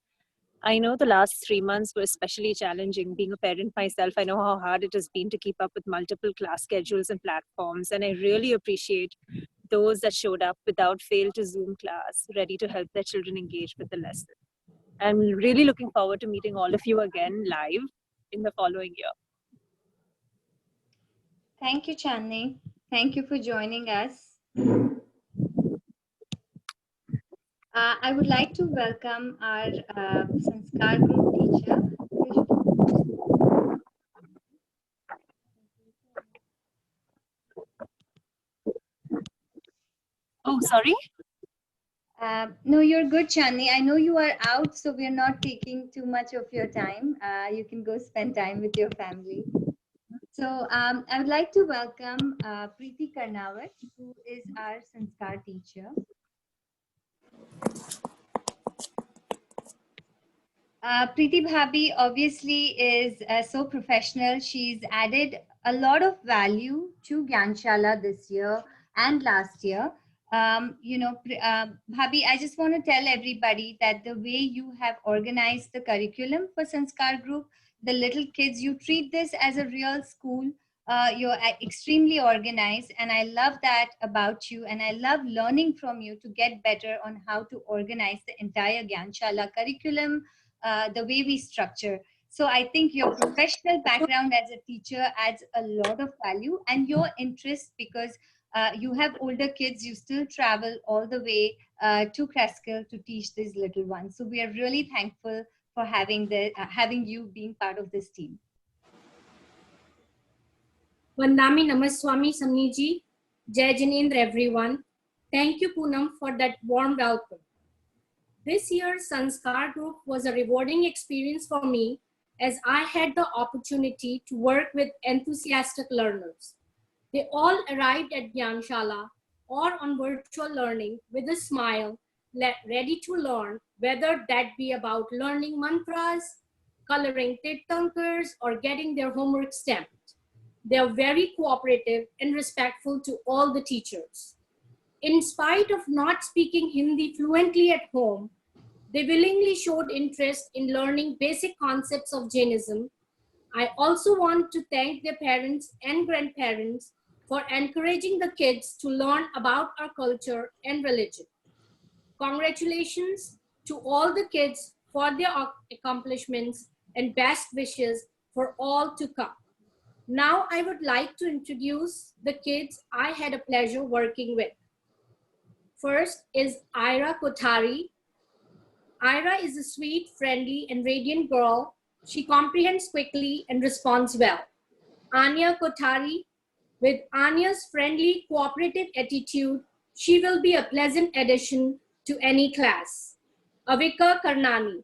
I know the last 3 months were especially challenging. Being a parent myself, I know how hard it has been to keep up with multiple class schedules and platforms. And I really appreciate those that showed up without fail to Zoom class, ready to help their children engage with the lesson. I'm really looking forward to meeting all of you again live in the following year. Thank you, Chani. Thank you for joining us. I would like to welcome our Sanskar Group teacher. Oh, sorry? No, you're good, Chani. I know you are out, so we're not taking too much of your time. You can go spend time with your family. So I would like to welcome Preeti Karnawat, who is our Sanskar teacher. Preeti Bhabi obviously is so professional. She's added a lot of value to Gyanshala this year and last year. Bhabi, I just want to tell everybody that the way you have organized the curriculum for Sanskar Group, the little kids, you treat this as a real school. You're extremely organized, and I love that about you, and I love learning from you to get better on how to organize the entire Gyanshala curriculum, the way we structure. So I think your professional background as a teacher adds a lot of value, and your interest, because you have older kids, you still travel all the way to Cresskill to teach these little ones. So we are really thankful for having you being part of this team. Vandami Namaswami Samniji, Jai Janendra everyone. Thank you Poonam for that warm welcome. This year's Sanskar Group was a rewarding experience for me as I had the opportunity to work with enthusiastic learners. They all arrived at Gyanshala or on virtual learning with a smile, ready to learn, whether that be about learning mantras, coloring Tirthankars, or getting their homework stamped. They are very cooperative and respectful to all the teachers. In spite of not speaking Hindi fluently at home, they willingly showed interest in learning basic concepts of Jainism. I also want to thank their parents and grandparents for encouraging the kids to learn about our culture and religion. Congratulations to all the kids for their accomplishments and best wishes for all to come. Now I would like to introduce the kids I had a pleasure working with. First is Ira Kothari. Ira is a sweet, friendly, and radiant girl. She comprehends quickly and responds well. Anya Kothari, with Anya's friendly, cooperative attitude, she will be a pleasant addition to any class. Avika Karnani.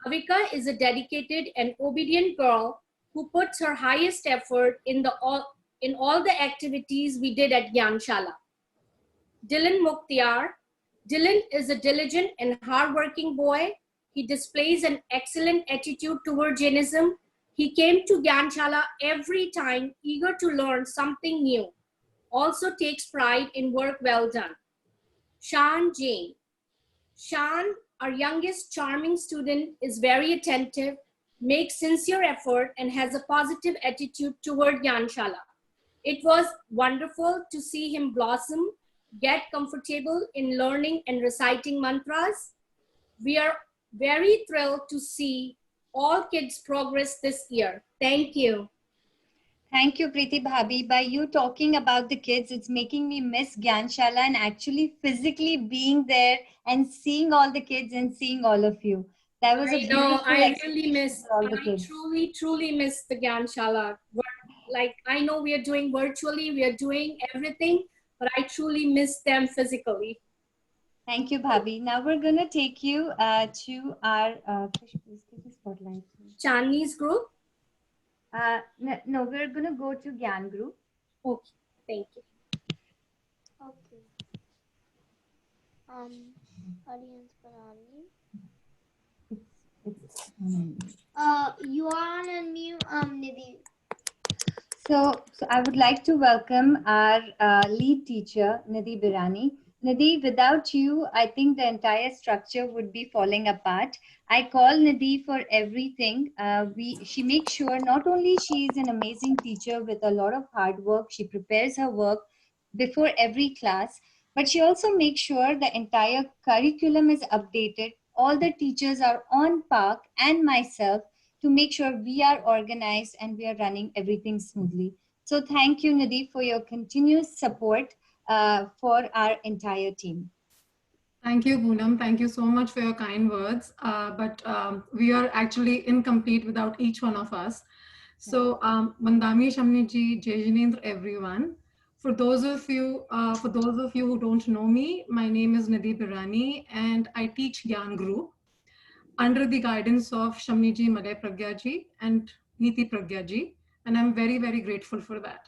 Avika is a dedicated and obedient girl who puts her highest effort in all the activities we did at Gyanshala. Dylan Mukhtiar. Dylan is a diligent and hardworking boy. He displays an excellent attitude toward Jainism. He came to Gyanshala every time, eager to learn something new. Also takes pride in work well done. Shan Jain. Shan, our youngest charming student, is very attentive, makes sincere effort, and has a positive attitude toward Gyanshala. It was wonderful to see him blossom, get comfortable in learning and reciting mantras. We are very thrilled to see all kids progress this year. Thank you. Thank you, Preeti Bhabhi. By you talking about the kids, it's making me miss Gyanshala and actually physically being there and seeing all the kids and seeing all of you. That was a I know, beautiful I experience really miss, for all the I kids. truly miss the Gyanshala. Like, I know we are doing virtually, we are doing everything, but I truly miss them physically. Thank you, Bhabhi. Now we're going to take you to our spotlight. Chandni's group. No, we're going to go to Gyan group. Okay, thank you. Okay. Audience Parani. You are on unmute, Nidhi. So I would like to welcome our lead teacher, Nidhi Birani. Nidhi, without you, I think the entire structure would be falling apart. I call Nidhi for everything. She makes sure not only she is an amazing teacher with a lot of hard work, she prepares her work before every class, but she also makes sure the entire curriculum is updated. All the teachers are on Park and myself to make sure we are organized and we are running everything smoothly. So thank you, Nidhi, for your continuous support for our entire team. Thank you, Poonam. Thank you so much for your kind words. But we are actually incomplete without each one of us. So, Vandami, Shamni ji, Jai Jinendra, everyone. For those of you who don't know me, my name is Nidhi Birani, and I teach Gyan Group under the guidance of Shamni ji, Malay Pragya ji, and Niti Pragya ji, and I'm very, very grateful for that.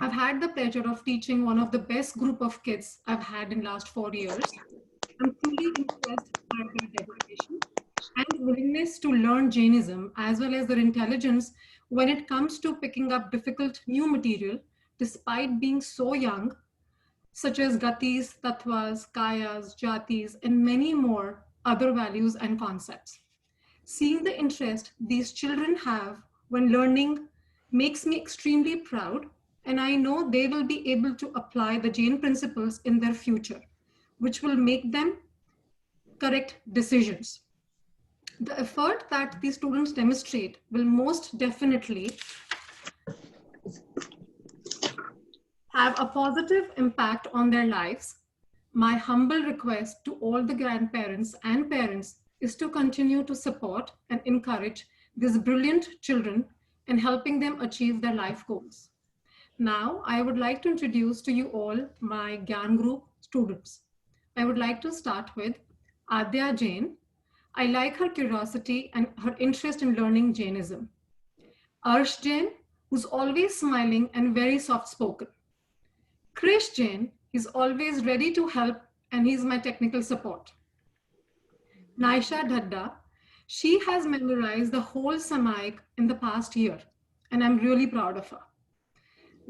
I've had the pleasure of teaching one of the best group of kids I've had in last 4 years. I'm truly impressed by their dedication and willingness to learn Jainism, as well as their intelligence when it comes to picking up difficult new material despite being so young, such as gatis, tattvas, kayas, jatis, and many more other values and concepts. Seeing the interest these children have when learning makes me extremely proud, and I know they will be able to apply the Jain principles in their future, which will make them correct decisions. The effort that these students demonstrate will most definitely have a positive impact on their lives. My humble request to all the grandparents and parents is to continue to support and encourage these brilliant children in helping them achieve their life goals. Now, I would like to introduce to you all my Gyan Group students. I would like to start with Adya Jain. I like her curiosity and her interest in learning Jainism. Arsh Jain, who's always smiling and very soft-spoken. Krish Jain is always ready to help, and he's my technical support. Naisha Dhadda, she has memorized the whole Samaik in the past year, and I'm really proud of her.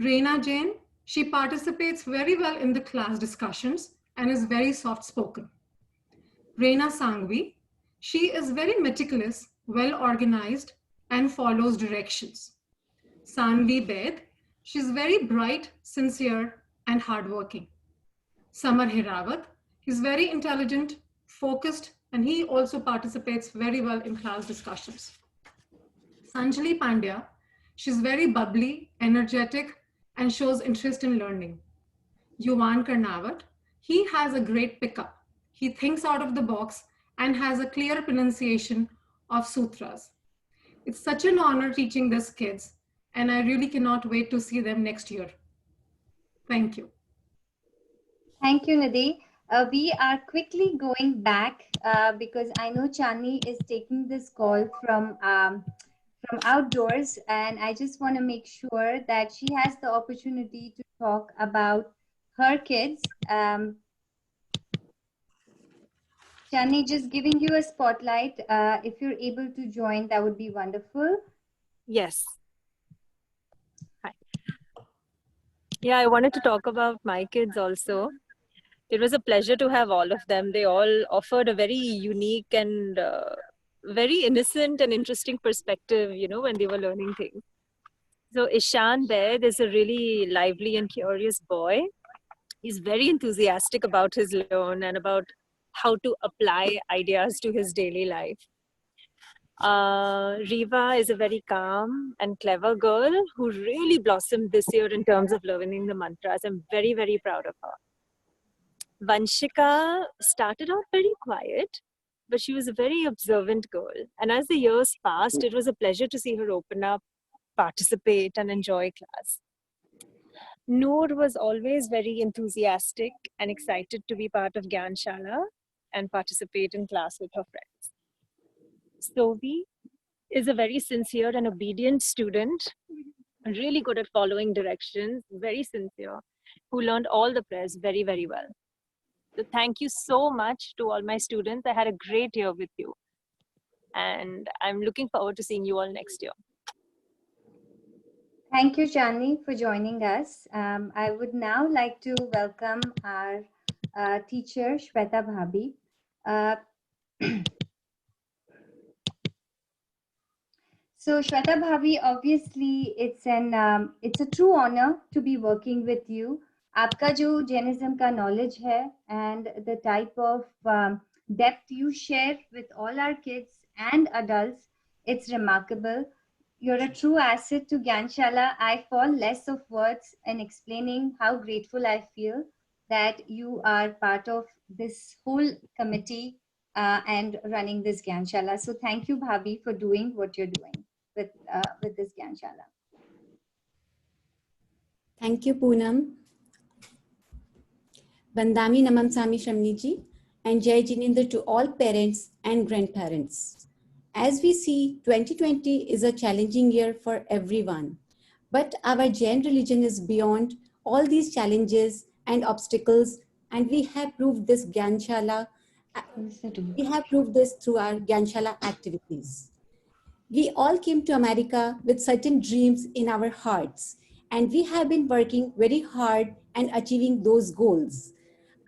Reena Jain, she participates very well in the class discussions and is very soft-spoken. Reena Sangvi, she is very meticulous, well-organized, and follows directions. Sanvi Bed, she's very bright, sincere, and hardworking. Samar Hirawat, he's very intelligent, focused, and he also participates very well in class discussions. Sanjali Pandya, she's very bubbly, energetic, and shows interest in learning. Yuvan Karnawat, he has a great pickup. He thinks out of the box and has a clear pronunciation of sutras. It's such an honor teaching these kids, and I really cannot wait to see them next year. Thank you. Thank you, Nidhi. We are quickly going back because I know Chandni is taking this call from outdoors, and I just want to make sure that she has the opportunity to talk about her kids. Shani, just giving you a spotlight. If you're able to join, that would be wonderful. Yes. Hi. Yeah, I wanted to talk about my kids also. It was a pleasure to have all of them. They all offered a very unique and very innocent and interesting perspective, you know, when they were learning things. So Ishan Baid is a really lively and curious boy. He's very enthusiastic about his learn and about how to apply ideas to his daily life. Riva is a very calm and clever girl who really blossomed this year in terms of learning the mantras. I'm very, very proud of her. Vanshika started out very quiet, but she was a very observant girl. And as the years passed, it was a pleasure to see her open up, participate, and enjoy class. Noor was always very enthusiastic and excited to be part of Gyan Shala and participate in class with her friends. Sovi is a very sincere and obedient student, really good at following directions, very sincere, who learned all the prayers very, very well. So thank you so much to all my students. I had a great year with you. And I'm looking forward to seeing you all next year. Thank you, Shani, for joining us. I would now like to welcome our teacher, Shweta Bhabhi. So Shweta Bhabhi, obviously it's a true honor to be working with you. आपका जो Jainism का knowledge है and the type of depth you share with all our kids and adults, it's remarkable. You're a true asset to Gyanshala. I fall less of words in explaining how grateful I feel that you are part of this whole committee and running this Gyanshala. So thank you, Bhabhi, for doing what you're doing with this Gyanshala. Thank you, Poonam. Vandami Namamsami Shamniji and Jai Jinendra to all parents and grandparents. As we see, 2020 is a challenging year for everyone. But our Jain religion is beyond all these challenges and obstacles, and we have proved this Gyanshala. We have proved this through our Gyanshala activities. We all came to America with certain dreams in our hearts, and we have been working very hard and achieving those goals.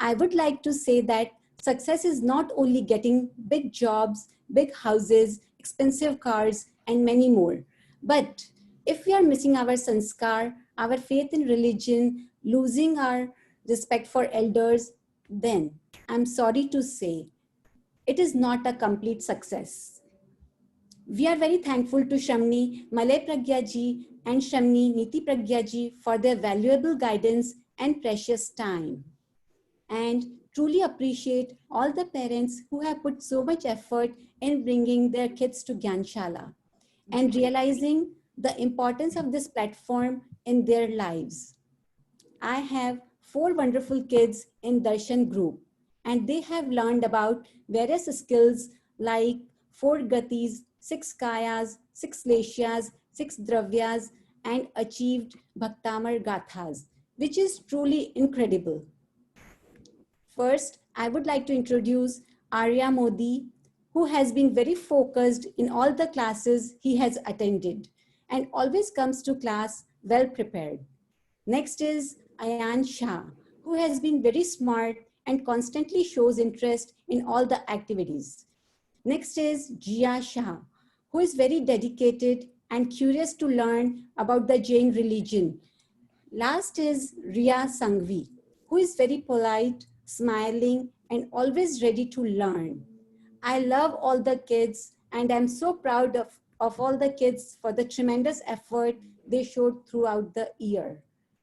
I would like to say that success is not only getting big jobs, big houses, expensive cars, and many more. But if we are missing our sanskar, our faith in religion, losing our respect for elders, then I'm sorry to say, it is not a complete success. We are very thankful to Shamni Malay Pragya ji and Shamni Niti Pragya ji for their valuable guidance and precious time. And truly appreciate all the parents who have put so much effort in bringing their kids to Gyanshala and realizing the importance of this platform in their lives. I have 4 wonderful kids in Darshan group, and they have learned about various skills like 4 gatis, 6 kayas, 6 leshyas, 6 dravyas, and achieved Bhaktamar Gathas, which is truly incredible. First, I would like to introduce Arya Modi, who has been very focused in all the classes he has attended and always comes to class well prepared. Next is Ayan Shah, who has been very smart and constantly shows interest in all the activities. Next is Jia Shah, who is very dedicated and curious to learn about the Jain religion. Last is Riya Sangvi, who is very polite, smiling, and always ready to learn. I love all the kids, and I'm so proud of all the kids for the tremendous effort they showed throughout the year.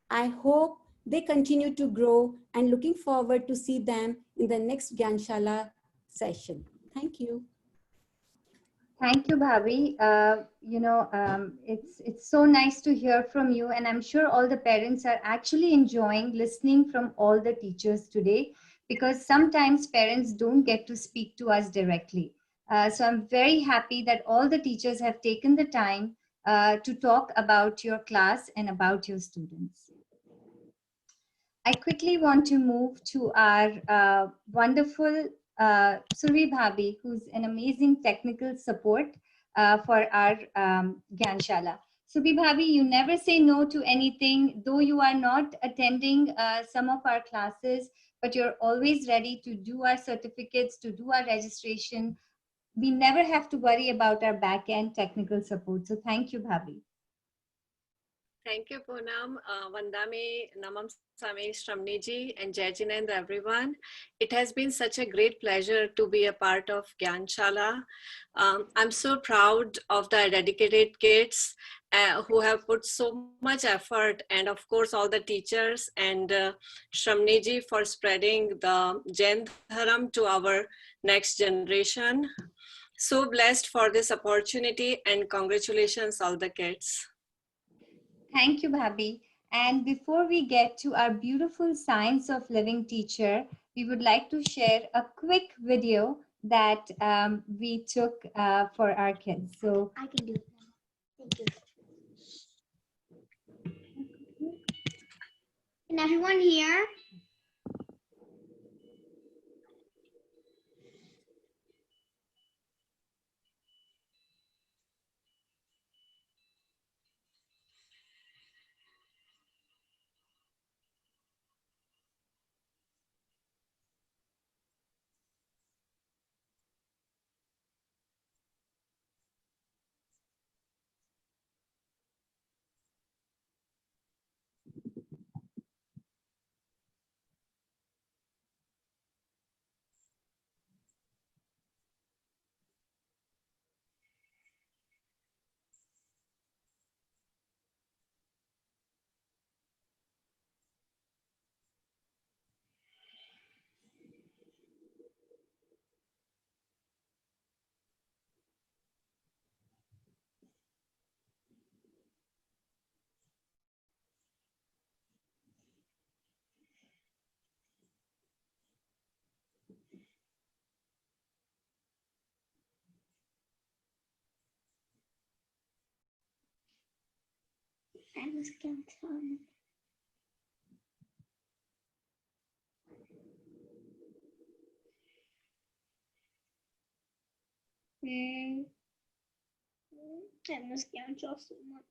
I hope they continue to grow and looking forward to see them in the next Gyanshala session. Thank you. Thank you, Bhabhi. It's so nice to hear from you, and I'm sure all the parents are actually enjoying listening from all the teachers today, because sometimes parents don't get to speak to us directly. So I'm very happy that all the teachers have taken the time to talk about your class and about your students. I quickly want to move to our wonderful Survi Bhabi, who's an amazing technical support for our Gyanshala. Survi Bhabi, you never say no to anything, though you are not attending some of our classes, but you're always ready to do our certificates, to do our registration. We never have to worry about our back-end technical support. So thank you, Bhabi. Thank you, Poonam, Vandami, Namam Sami, Shramniji, and Jai Jinendra, everyone. It has been such a great pleasure to be a part of Gyanshala. I'm so proud of the dedicated kids who have put so much effort, and of course all the teachers and Shramniji for spreading the Jain Dharam to our next generation. So blessed for this opportunity, and congratulations all the kids. Thank you, Bhabi. And before we get to our beautiful Science of Living teacher, we would like to share a quick video that we took for our kids. So I can do it now. Thank you. Can everyone hear? I was going to tell him. I miss Gyanshala so much.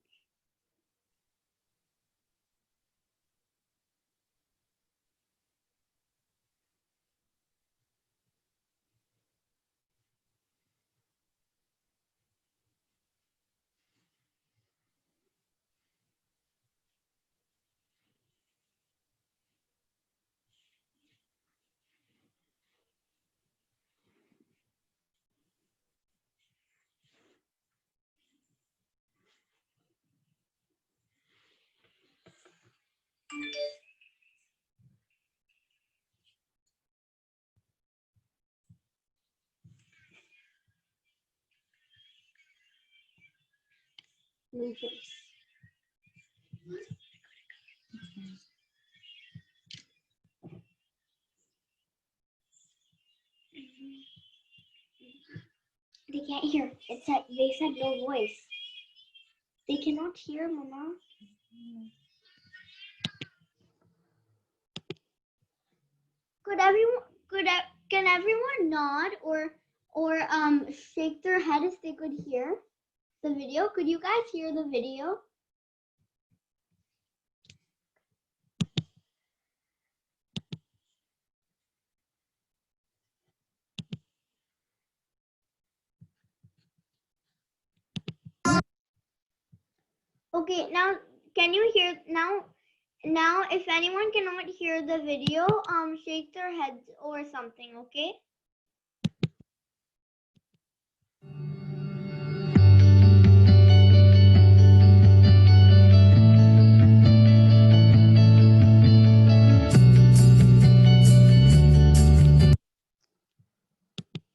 They can't hear. It's that they said no voice. They cannot hear, Mama. Can everyone nod or shake their head if they could hear the video? Could you guys hear the video? Okay, now can you hear now? Now, if anyone cannot hear the video, shake their heads or something, okay?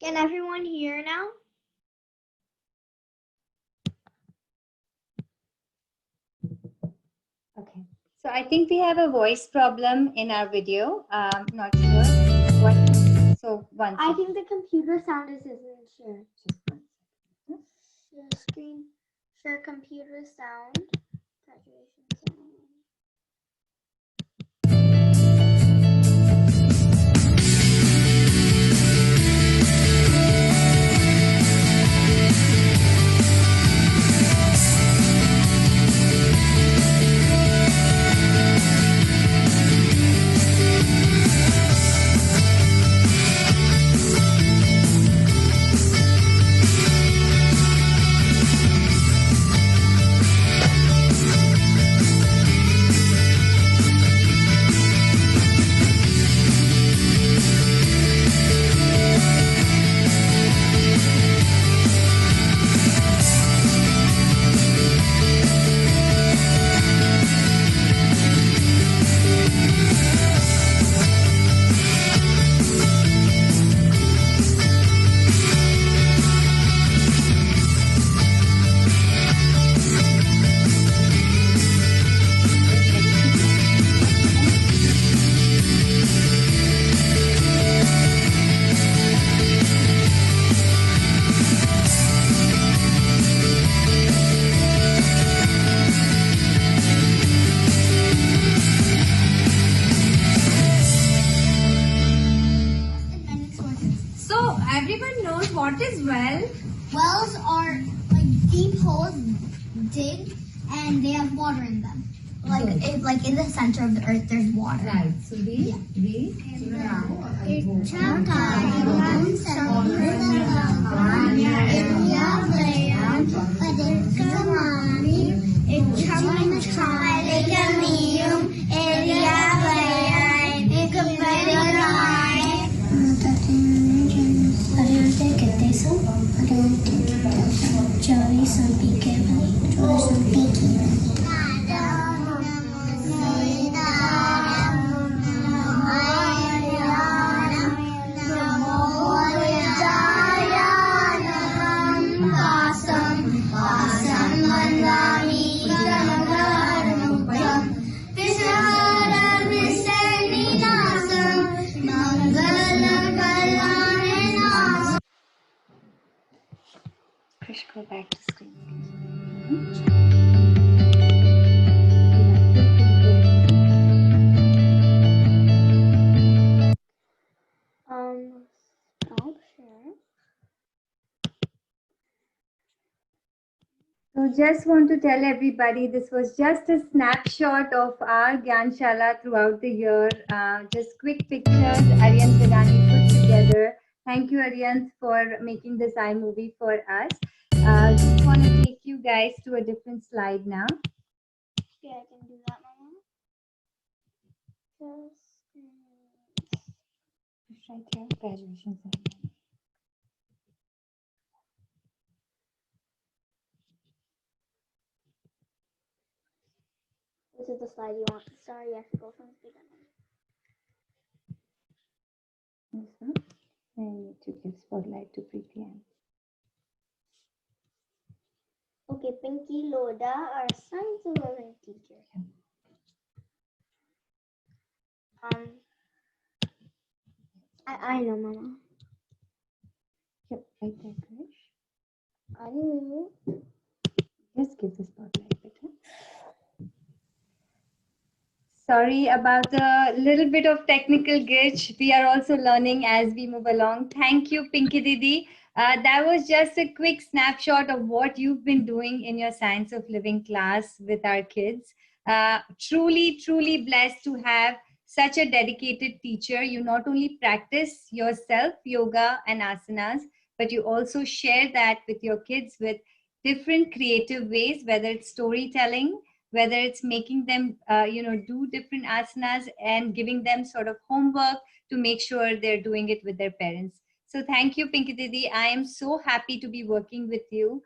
Can everyone hear now? okay. So I think we have a voice problem in our video. Not sure what. So one. I think the computer sound isn't sure. Share screen, share computer sound. Graduation ceremony. well? Wells are like deep holes digged and they have water in them. Like in the center of the earth there's water. Right. So Krish, go back to screen. Stop share. So just want to tell everybody this was just a snapshot of our Gyanshala throughout the year. Just quick pictures Aryan Pirani put together. Thank you, Aryan, for making this iMovie for us. Just want to take you guys to a different slide now. Yeah, I can do that, Mama. Just right here, graduation ceremony. This is the slide you want. Sorry, I have to go from the beginning. This one. I need to give spotlight to Preeti. Okay, Pinky, Loda are science of learning teachers. I know, Mama. Yep, right there, Krish. I know. Just give the spotlight better. Sorry about the little bit of technical glitch. We are also learning as we move along. Thank you, Pinky Didi. That was just a quick snapshot of what you've been doing in your Science of Living class with our kids. Truly, truly blessed to have such a dedicated teacher. You not only practice yourself yoga and asanas, but you also share that with your kids with different creative ways, whether it's storytelling, whether it's making them, do different asanas and giving them sort of homework to make sure they're doing it with their parents. So thank you, Pinky Didi. I am so happy to be working with you.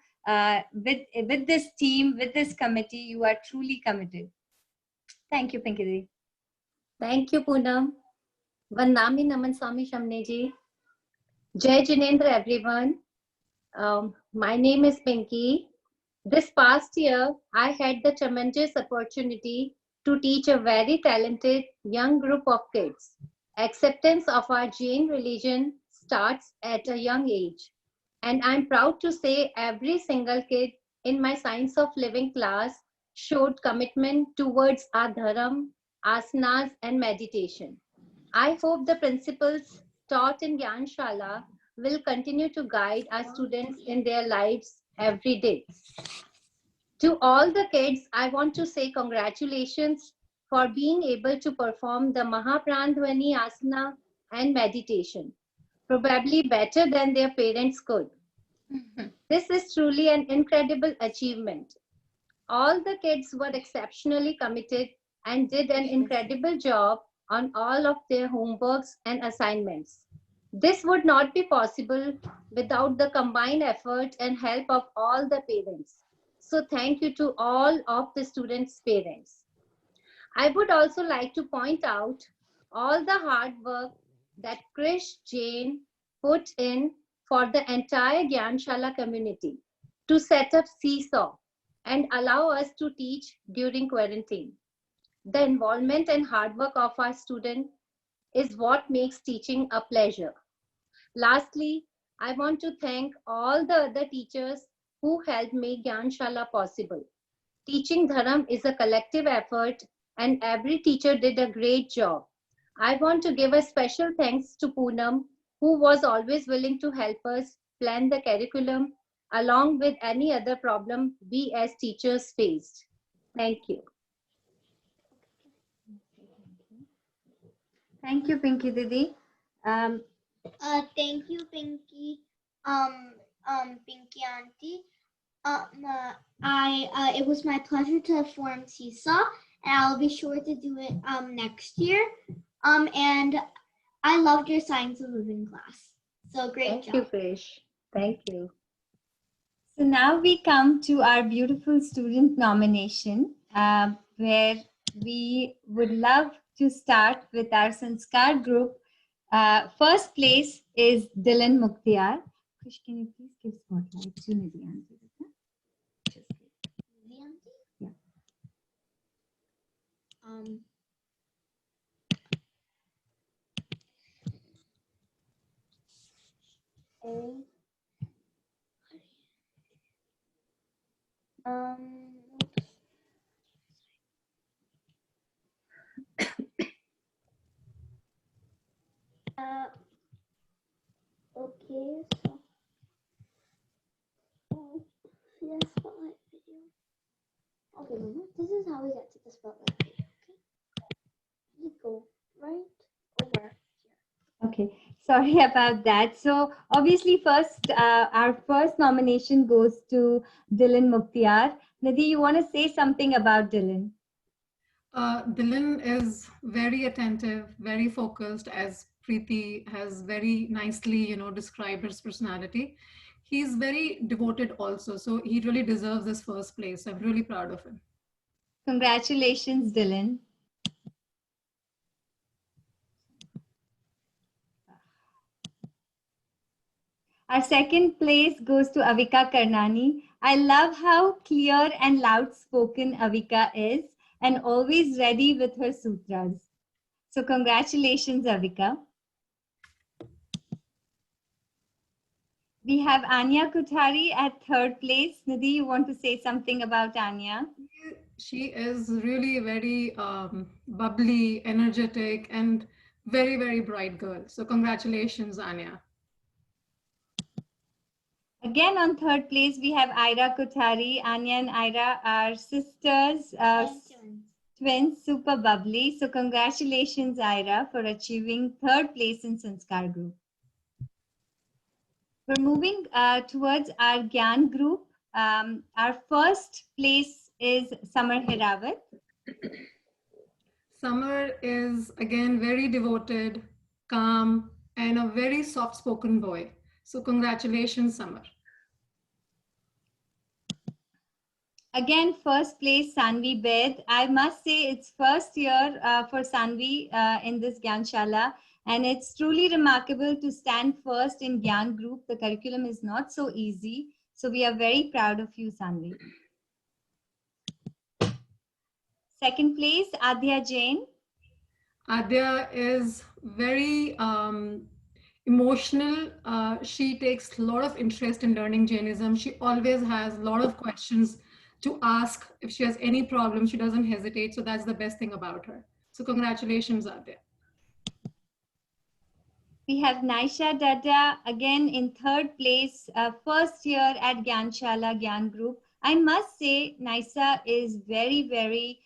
With this team, with this committee, you are truly committed. Thank you, Pinky Didi. Thank you, Poonam. Vandami Naman Swami Shamneji. Jai Jinendra, everyone. My name is Pinky. This past year, I had the tremendous opportunity to teach a very talented young group of kids. Acceptance of our Jain religion starts at a young age. And I'm proud to say every single kid in my Science of Living class showed commitment towards our dharam, asanas, and meditation. I hope the principles taught in Gyanshala will continue to guide our students in their lives every day. To all the kids, I want to say congratulations for being able to perform the Mahaprandhvani asana and meditation, probably better than their parents could. This is truly an incredible achievement. All the kids were exceptionally committed and did an incredible job on all of their homeworks and assignments. This would not be possible without the combined effort and help of all the parents. So thank you to all of the students' parents. I would also like to point out all the hard work that Krish Jain put in for the entire Gyanshala community to set up Seesaw and allow us to teach during quarantine. The involvement and hard work of our students is what makes teaching a pleasure. Lastly, I want to thank all the other teachers who helped make Gyanshala possible. Teaching Dharam is a collective effort and every teacher did a great job. I want to give a special thanks to Poonam, who was always willing to help us plan the curriculum along with any other problem we as teachers faced. Thank you. Thank you, Pinky Didi. Thank you, Pinky. Pinky Auntie. It was my pleasure to have formed Seesaw, and I'll be sure to do it next year. And I loved your Science of Living class. So great job. Thank you, Krish. Thank you. So now we come to our beautiful student nomination, where we would love to start with our Sanskar group. First place is Dylan Mukhtiar. Krish, can you please give spotlight to Nidhi Aunty? Yeah. Okay, so yes, spotlight video. Okay, Mama, this is how we get to the spotlight video. Okay, you go right over. Okay, sorry about that. So obviously first, our first nomination goes to Dylan Mukhtiar. Nidhi, you want to say something about Dylan? Dylan is very attentive, very focused, as Preeti has very nicely, described his personality. He's very devoted also, so he really deserves this first place. I'm really proud of him. Congratulations, Dylan. Our second place goes to Avika Karnani. I love how clear and loud spoken Avika is and always ready with her sutras. So congratulations, Avika. We have Anya Kuthari at third place. Nidhi, you want to say something about Anya? She is really very bubbly, energetic, and very, very bright girl. So congratulations, Anya. Again, on third place, we have Ira Kuthari. Anya and Ira are sisters, twins, super bubbly. So congratulations, Ira, for achieving third place in Sanskar group. We're moving towards our Gyan group. Our first place is Samar Hirawat. Samar is, again, very devoted, calm, and a very soft-spoken boy. So congratulations, Samar. Again, first place, Sanvi Bed. I must say it's first year for Sanvi in this Gyanshala. And it's truly remarkable to stand first in Gyan group. The curriculum is not so easy. So we are very proud of you, Sanvi. Second place, Adya Jain. Adya is very emotional. She takes a lot of interest in learning Jainism. She always has a lot of questions to ask. If she has any problem, she doesn't hesitate. So that's the best thing about her. So congratulations, Adya. We have Naisha Dada, again in third place, first year at Gyanshala Gyan Group. I must say, Naisha is very, very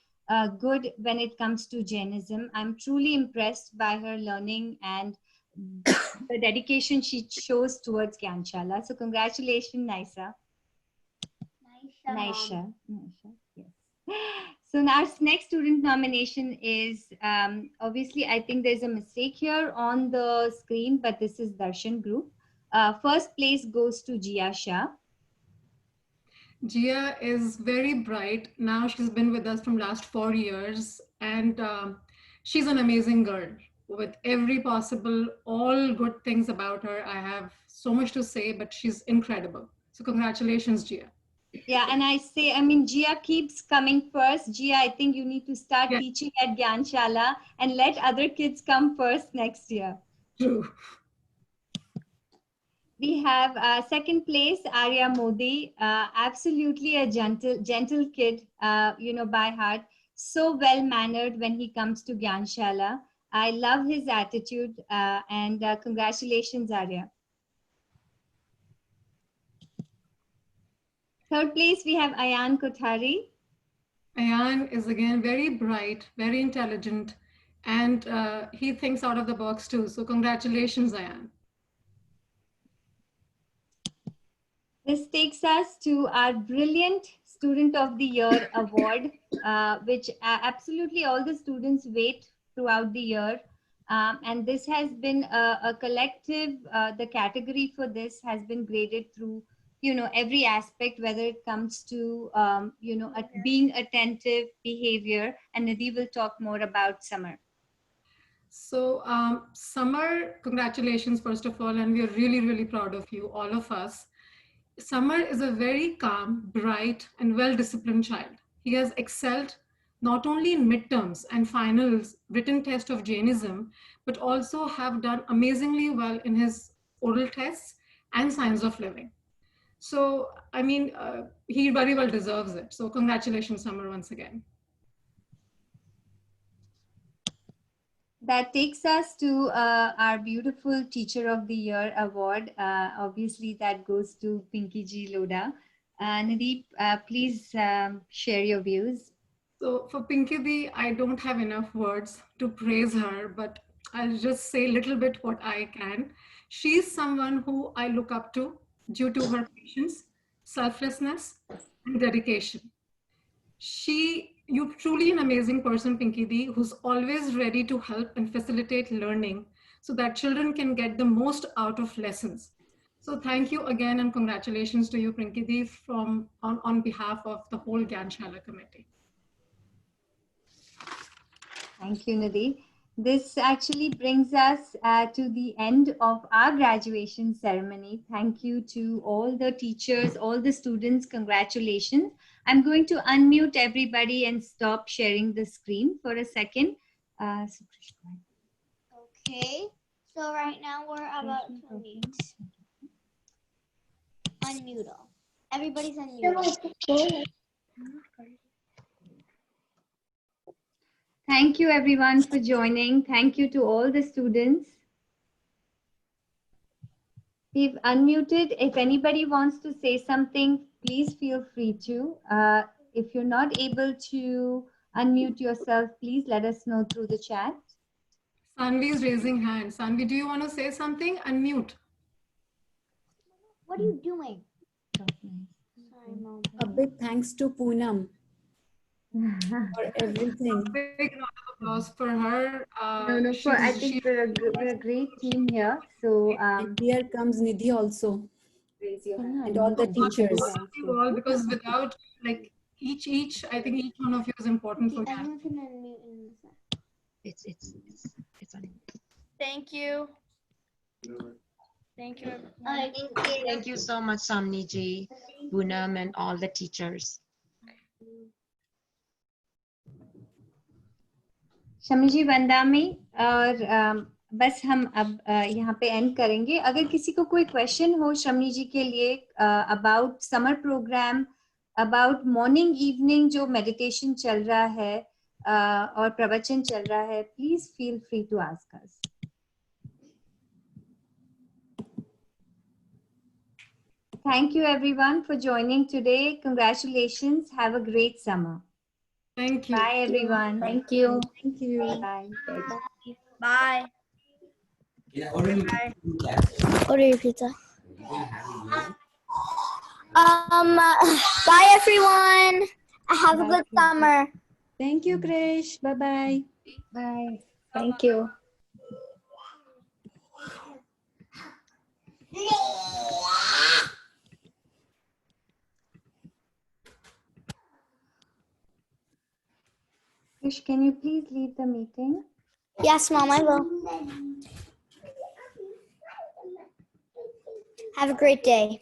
good when it comes to Jainism. I'm truly impressed by her learning and the dedication she shows towards Gyanshala. So congratulations, Naisha. Naisha. Yes. So our next student nomination is, obviously, I think there's a mistake here on the screen, but this is Darshan group. First place goes to Jia Shah. Jia is very bright. Now she's been with us from last 4 years, and she's an amazing girl with every possible, all good things about her. I have so much to say, but she's incredible. So congratulations, Jia. Yeah, and Jia keeps coming first. Jia, I think you need to start teaching at Gyanshala and let other kids come first next year. True. We have second place, Arya Modi. Absolutely a gentle kid, by heart. So well-mannered when he comes to Gyanshala. I love his attitude and congratulations, Arya. Third place, we have Ayan Kothari. Ayan is again very bright, very intelligent, and he thinks out of the box too. So congratulations, Ayan. This takes us to our Brilliant Student of the Year award, which absolutely all the students wait throughout the year. And this has been a collective, the category for this has been graded through, every aspect, whether it comes to, being attentive behavior. And Nidhi will talk more about Summer. So Summer, congratulations, first of all, and we are really, really proud of you, all of us. Summer is a very calm, bright, and well-disciplined child. He has excelled not only in midterms and finals written test of Jainism, but also have done amazingly well in his oral tests and science of living. So, I mean, he very well deserves it. So congratulations, Summer, once again. That takes us to our beautiful Teacher of the Year award. Obviously, that goes to Pinky G. Loda. Nadeep, please share your views. So for Pinky Di, I don't have enough words to praise her, but I'll just say a little bit what I can. She's someone who I look up to due to her patience, selflessness, and dedication. You're truly an amazing person, Pinky Di, who's always ready to help and facilitate learning so that children can get the most out of lessons. So thank you again and congratulations to you, Pinky Di, on behalf of the whole Gyanshala committee. Thank you, Nidhi. This actually brings us to the end of our graduation ceremony. Thank you to all the teachers, all the students. Congratulations. I'm going to unmute everybody and stop sharing the screen for a second. Okay, so right now we're about to unmute all. Everybody's unmuted. Thank you everyone for joining. Thank you to all the students. We've unmuted. If anybody wants to say something, please feel free to. If you're not able to unmute yourself, please let us know through the chat. Sanvi is raising hand. Sanvi, do you want to say something? Unmute. What are you doing? Sorry, Mom. A big thanks to Poonam for everything. Big round of applause for her. I think we're a great team here. So and here comes Nidhi also. And all the teachers. You all, because without each, I think each one of you is important for that. It's on. Thank you. Thank you. Thank you so much, Samni ji, Poonam, and all the teachers. Shami जी वंदामी और बस हम अब यहाँ पे and करेंगे. अगर किसी को कोई क्वेश्चन हो शमी जी के लिए about summer programme, about morning evening जो मेडिटेशन चल रहा है और प्रवचन चल रहा है, please feel free to ask us. Thank you everyone for joining today. Congratulations. Have a great summer. Thank you. Bye everyone. Thank you. Thank you. Bye. Bye. Bye. Order pizza. Bye everyone. Have a good summer. Thank you, Krish. Bye-bye. Bye. Thank you. Krish, can you please leave the meeting? Yes, Mom, I will. Have a great day.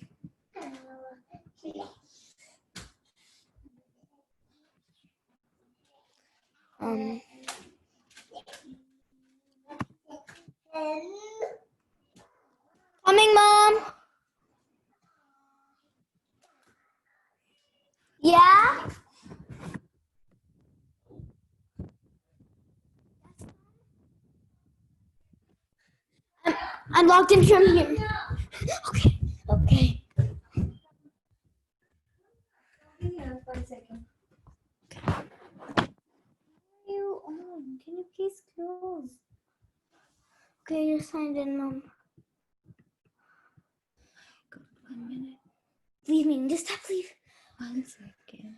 Coming, Mom. Yeah? I'm logged in from here. Okay. eyes closed. Okay, you're signed in, Mom. 1 minute. Leave me. Just stop, leave. 1 second.